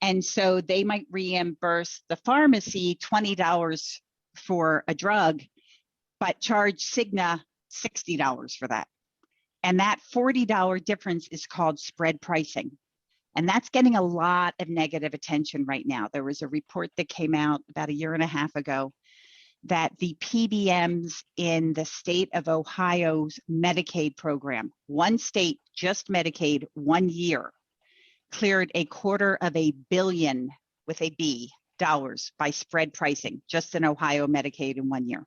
And so they might reimburse the pharmacy $20 for a drug, but charge Cigna $60 for that. And that $40 difference is called spread pricing. And that's getting a lot of negative attention right now. There was a report that came out about a year and a half ago that the PBMs in the state of Ohio's Medicaid program, one state, just Medicaid, 1 year, cleared $250 million with a B dollars by spread pricing, just in Ohio Medicaid in 1 year.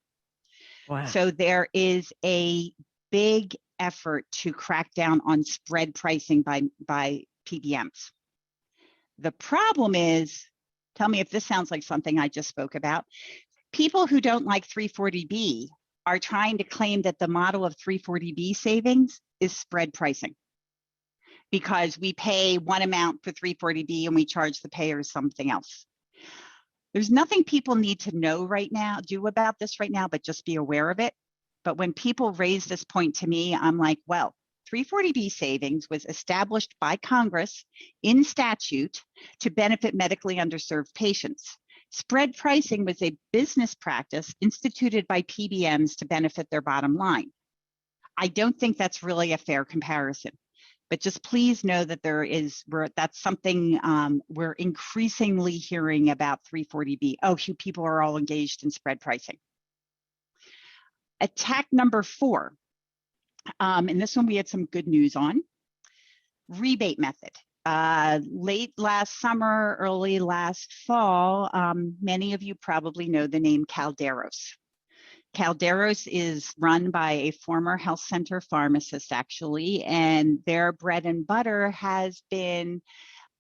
Wow. So there is a big effort to crack down on spread pricing by PBMs. The problem is, tell me if this sounds like something I just spoke about, people who don't like 340B are trying to claim that the model of 340B savings is spread pricing because we pay one amount for 340B and we charge the payers something else. There's nothing people need to know right now, do about this right now, but just be aware of it. But when people raise this point to me, I'm like, well, 340B savings was established by Congress in statute to benefit medically underserved patients. Spread pricing was a business practice instituted by PBMs to benefit their bottom line. I don't think that's really a fair comparison, but just please know that that's something we're increasingly hearing about 340B. Oh, people are all engaged in spread pricing. Attack number 4, and this one we had some good news on, rebate method. Late last summer, early last fall, many of you probably know the name Calderos. Calderos is run by a former health center pharmacist, actually, and their bread and butter has been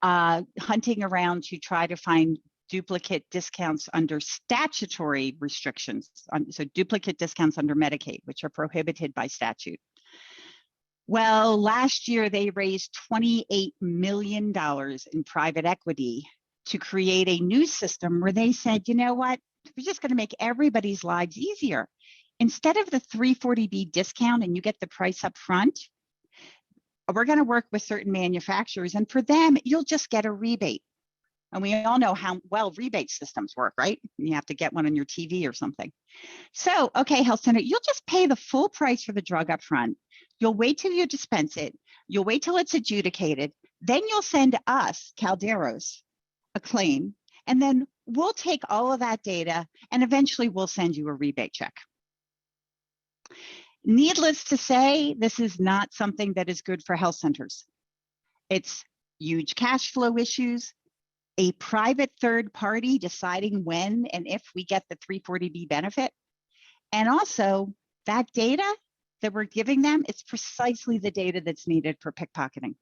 hunting around to try to find duplicate discounts under statutory restrictions, so duplicate discounts under Medicaid, which are prohibited by statute. Well, last year they raised $28 million in private equity to create a new system where they said, you know what, we're just going to make everybody's lives easier. Instead of the 340B discount and you get the price up front, we're going to work with certain manufacturers, and for them, you'll just get a rebate. And we all know how well rebate systems work, right? You have to get one on your TV or something. So, okay, health center, you'll just pay the full price for the drug up front. You'll wait till you dispense it. You'll wait till it's adjudicated. Then you'll send us, Calderos, a claim. And then we'll take all of that data and eventually we'll send you a rebate check. Needless to say, this is not something that is good for health centers. It's huge cash flow issues, a private third party deciding when and if we get the 340B benefit. And also that data that we're giving them, it's precisely the data that's needed for pickpocketing.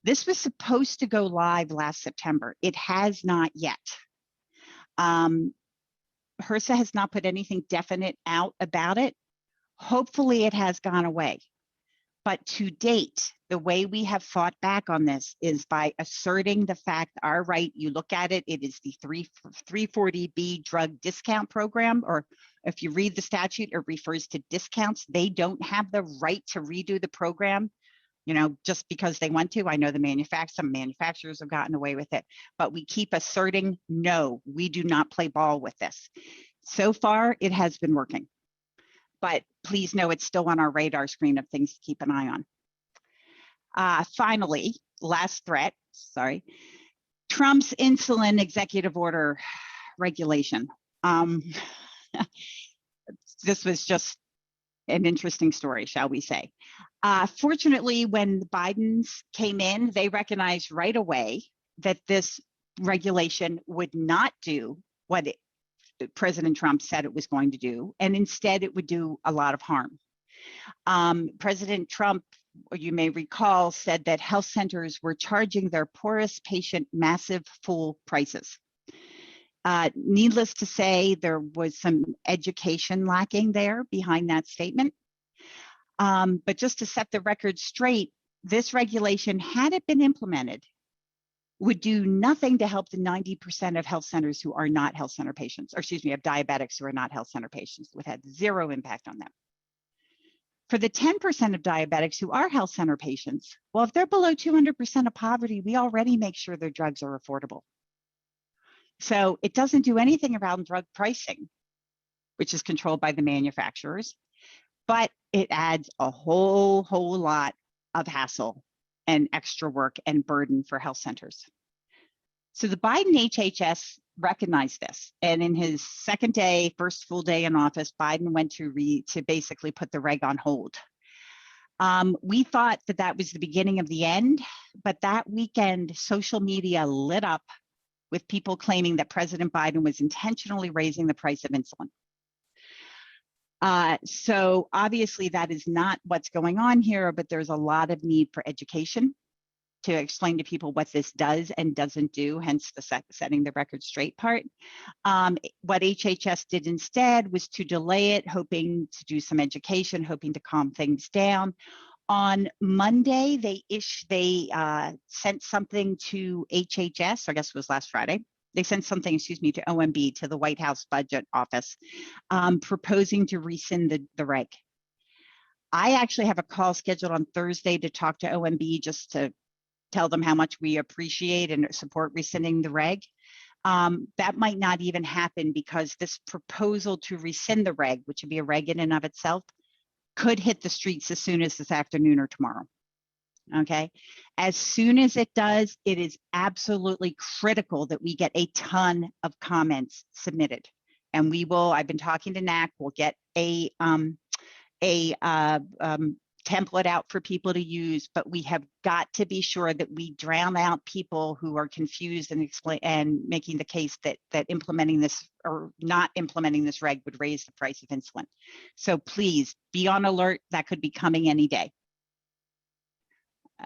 This was supposed to go live last September. It has not yet. HRSA has not put anything definite out about it. Hopefully it has gone away. But to date, the way we have fought back on this is by asserting the fact, all right, you look at it, it is the 340B drug discount program, or if you read the statute, it refers to discounts. They don't have the right to redo the program, just because they want to. I know some manufacturers have gotten away with it, but we keep asserting, no, we do not play ball with this. So far, it has been working. But please know it's still on our radar screen of things to keep an eye on. Finally, last threat, Trump's insulin executive order regulation. This was just an interesting story, shall we say. Fortunately, when the Bidens came in, they recognized right away that this regulation would not do what President Trump said it was going to do, and instead it would do a lot of harm. President Trump, you may recall, said that health centers were charging their poorest patient massive full prices. Needless to say, there was some education lacking there behind that statement. But just to set the record straight, this regulation, had it been implemented, would do nothing to help the 90% of health centers who are not health center patients, or excuse me, of diabetics who are not health center patients. It would have zero impact on them. For the 10% of diabetics who are health center patients, well, if they're below 200% of poverty, we already make sure their drugs are affordable. So it doesn't do anything around drug pricing, which is controlled by the manufacturers, but it adds a whole lot of hassle and extra work and burden for health centers. So the Biden HHS recognized this. And in his first full day in office, Biden went to basically put the reg on hold. We thought that was the beginning of the end, but that weekend, social media lit up with people claiming that President Biden was intentionally raising the price of insulin. So obviously that is not what's going on here, but there's a lot of need for education to explain to people what this does and doesn't do, hence the setting the record straight part. What HHS did instead was to delay it, hoping to do some education, hoping to calm things down. On Monday, they sent something to HHS, I guess it was last Friday. They sent something, to OMB, to the White House Budget Office, proposing to rescind the reg. I actually have a call scheduled on Thursday to talk to OMB just to tell them how much we appreciate and support rescinding the reg. That might not even happen because this proposal to rescind the reg, which would be a reg in and of itself, could hit the streets as soon as this afternoon or tomorrow. Okay. As soon as it does, it is absolutely critical that we get a ton of comments submitted. And I've been talking to NAC, we'll get a template out for people to use, but we have got to be sure that we drown out people who are confused and making the case that implementing this or not implementing this reg would raise the price of insulin. So please be on alert. That could be coming any day.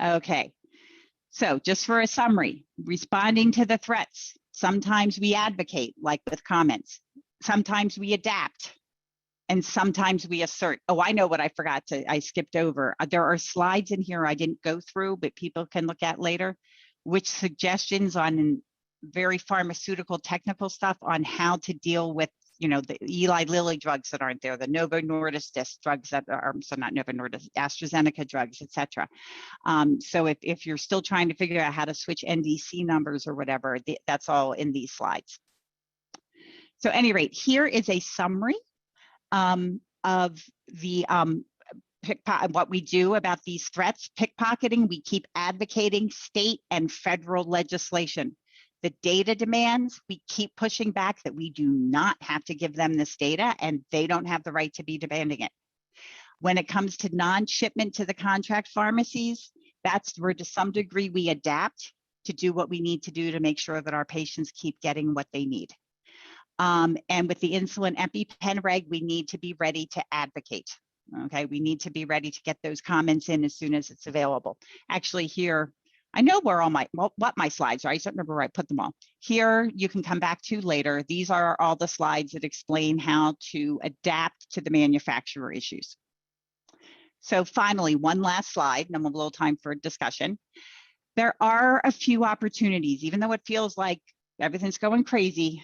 Okay, so just for a summary, responding to the threats. Sometimes we advocate, like with comments. Sometimes we adapt. And sometimes we assert. Oh, I know what I skipped over. There are slides in here I didn't go through, but people can look at later, which suggestions on very pharmaceutical technical stuff on how to deal with, the Eli Lilly drugs that aren't there, the Novo Nordisk drugs that are, so not Novo Nordisk, AstraZeneca drugs, et cetera. So if you're still trying to figure out how to switch NDC numbers or whatever, that's all in these slides. So at any rate, here is a summary of the what we do about these threats. Pickpocketing, we keep advocating state and federal legislation. The data demands, we keep pushing back that we do not have to give them this data and they don't have the right to be demanding it. When it comes to non-shipment to the contract pharmacies, that's where to some degree we adapt to do what we need to do to make sure that our patients keep getting what they need. And with the insulin EpiPen reg, we need to be ready to advocate. Okay, we need to be ready to get those comments in as soon as it's available. Actually, here, I know where what my slides are. I just don't remember where I put them all. Here, you can come back to later. These are all the slides that explain how to adapt to the manufacturer issues. So finally, one last slide, and then we'll have a little time for discussion. There are a few opportunities, even though it feels like everything's going crazy.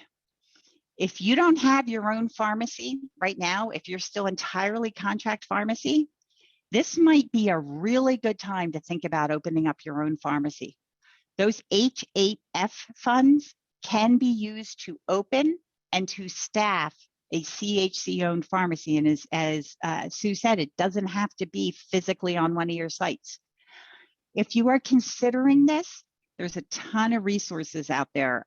If you don't have your own pharmacy right now, if you're still entirely contract pharmacy, this might be a really good time to think about opening up your own pharmacy. Those H8F funds can be used to open and to staff a CHC-owned pharmacy. And as Sue said, it doesn't have to be physically on one of your sites. If you are considering this, there's a ton of resources out there.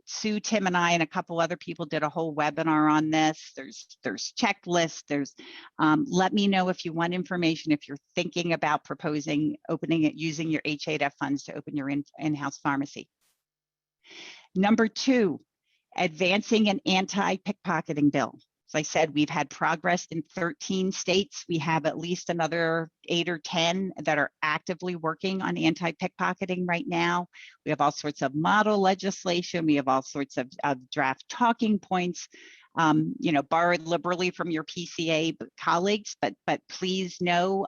Sue, Tim, and I, and a couple other people did a whole webinar on this. There's checklists. Let me know if you want information, if you're thinking about proposing opening it, using your H8F funds to open your in-house pharmacy. Number 2, advancing an anti-pickpocketing bill. As I said, we've had progress in 13 states. We have at least another 8 or 10 that are actively working on anti-pickpocketing right now. We have all sorts of model legislation. We have all sorts of draft talking points, borrowed liberally from your PCA colleagues, but please know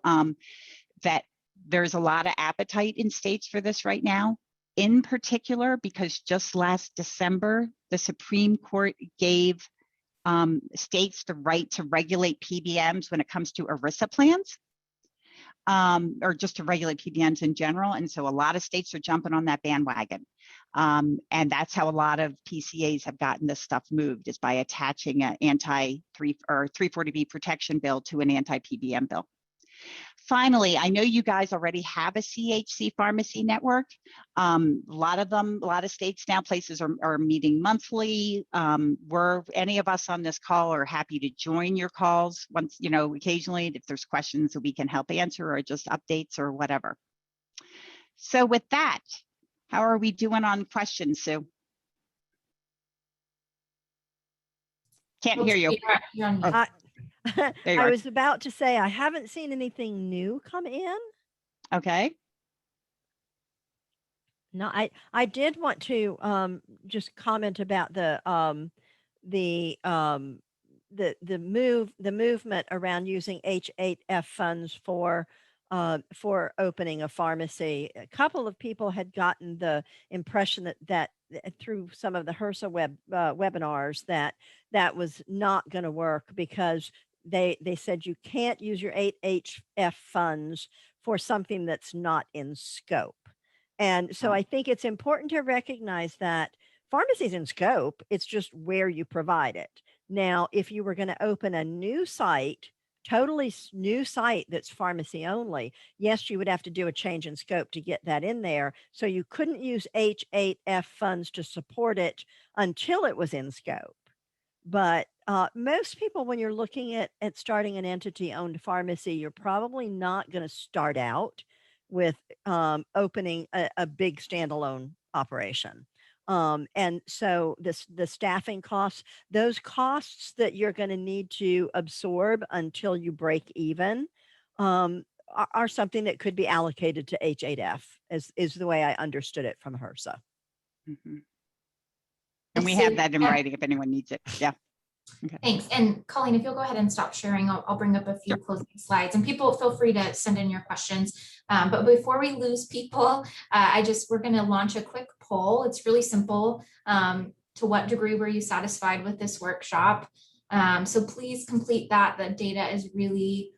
that there's a lot of appetite in states for this right now, in particular, because just last December, the Supreme Court gave states the right to regulate PBMs when it comes to ERISA plans, or just to regulate PBMs in general. And so a lot of states are jumping on that bandwagon. And that's how a lot of PCAs have gotten this stuff moved, is by attaching an anti-340B protection bill to an anti-PBM bill. Finally, I know you guys already have a CHC pharmacy network. A lot of states now, places are meeting monthly. Any of us on this call are happy to join your calls once, occasionally if there's questions that we can help answer, or just updates or whatever. So with that, how are we doing on questions, Sue? Can't hear you. I was about to say, I haven't seen anything new come in. Okay. No, I did want to just comment about the movement around using H8F funds for opening a pharmacy. A couple of people had gotten the impression that through some of the HRSA webinars that was not going to work, because they said you can't use your 8HF funds for something that's not in scope. And so I think it's important to recognize that pharmacy's in scope, it's just where you provide it. Now, if you were going to open a new site, totally new site that's pharmacy only, yes, you would have to do a change in scope to get that in there. So you couldn't use H8F funds to support it until it was in scope. But most people, when you're looking at starting an entity-owned pharmacy, you're probably not going to start out with opening a big standalone operation. And so the staffing costs, those costs that you're going to need to absorb until you break even, are something that could be allocated to H8F, is the way I understood it from HRSA. Mm-hmm. And we have that in writing if anyone needs it. Yeah. Okay. Thanks. And Colleen, if you'll go ahead and stop sharing, I'll bring up a few closing slides, and people feel free to send in your questions. But before we lose people, we're going to launch a quick poll. It's really simple. To what degree were you satisfied with this workshop? So please complete that. The data is really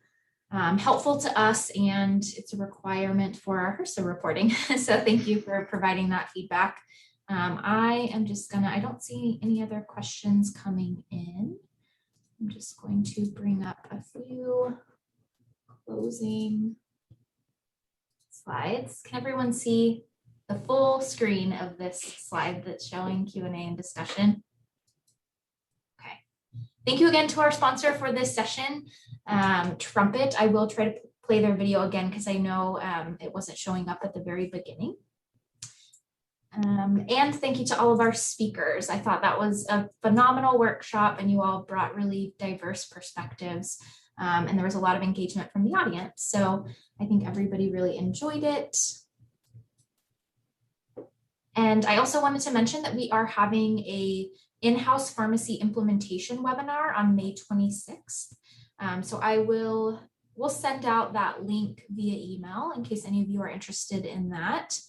helpful to us, and it's a requirement for our HRSA reporting. So thank you for providing that feedback. I don't see any other questions coming in. I'm just going to bring up a few closing slides. Can everyone see the full screen of this slide that's showing Q&A and discussion? Okay. Thank you again to our sponsor for this session, Trumpet. I will try to play their video again because I know it wasn't showing up at the very beginning. And thank you to all of our speakers. I thought that was a phenomenal workshop, and you all brought really diverse perspectives, and there was a lot of engagement from the audience. So I think everybody really enjoyed it. And I also wanted to mention that we are having a in-house pharmacy implementation webinar on May 26th. So I will we'll send out that link via email in case any of you are interested in that.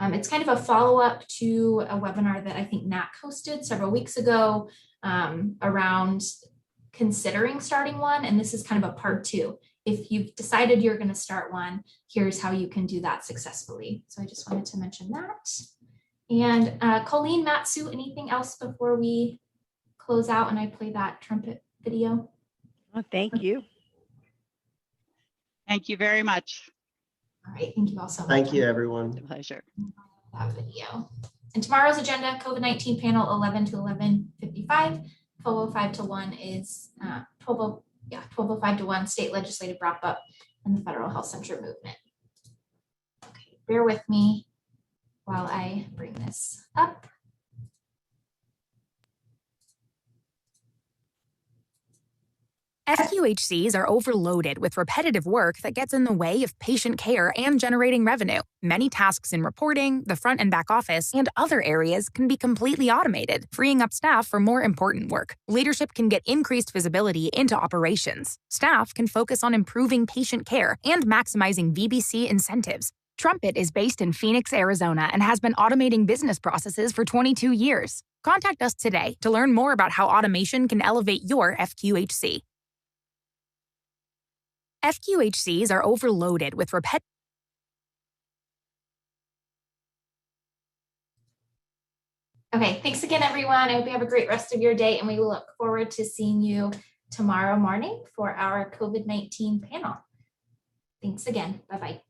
It's kind of a follow-up to a webinar that I think NAC hosted several weeks ago around considering starting one. And this is kind of a part 2. If you've decided you're going to start one, here's how you can do that successfully. So I just wanted to mention that. And Colleen, Matt, Sue, anything else before we close out and I play that trumpet video? Oh, thank you. Thank you very much. All right, thank you all so much. Thank you, everyone. Pleasure. That video. And tomorrow's agenda, COVID-19 panel 11 to 11:55, 12:05 to 1 is 12:05 to 1 state legislative wrap up and the federal health center movement. Okay, bear with me while I bring this up. FQHCs are overloaded with repetitive work that gets in the way of patient care and generating revenue. Many tasks in reporting, the front and back office, and other areas can be completely automated, freeing up staff for more important work. Leadership can get increased visibility into operations. Staff can focus on improving patient care and maximizing VBC incentives. Trumpet is based in Phoenix, Arizona, and has been automating business processes for 22 years. Contact us today to learn more about how automation can elevate your FQHC. FQHCs are overloaded with repetitive. Okay, thanks again, everyone. I hope you have a great rest of your day, and we look forward to seeing you tomorrow morning for our COVID-19 panel. Thanks again. Bye-bye.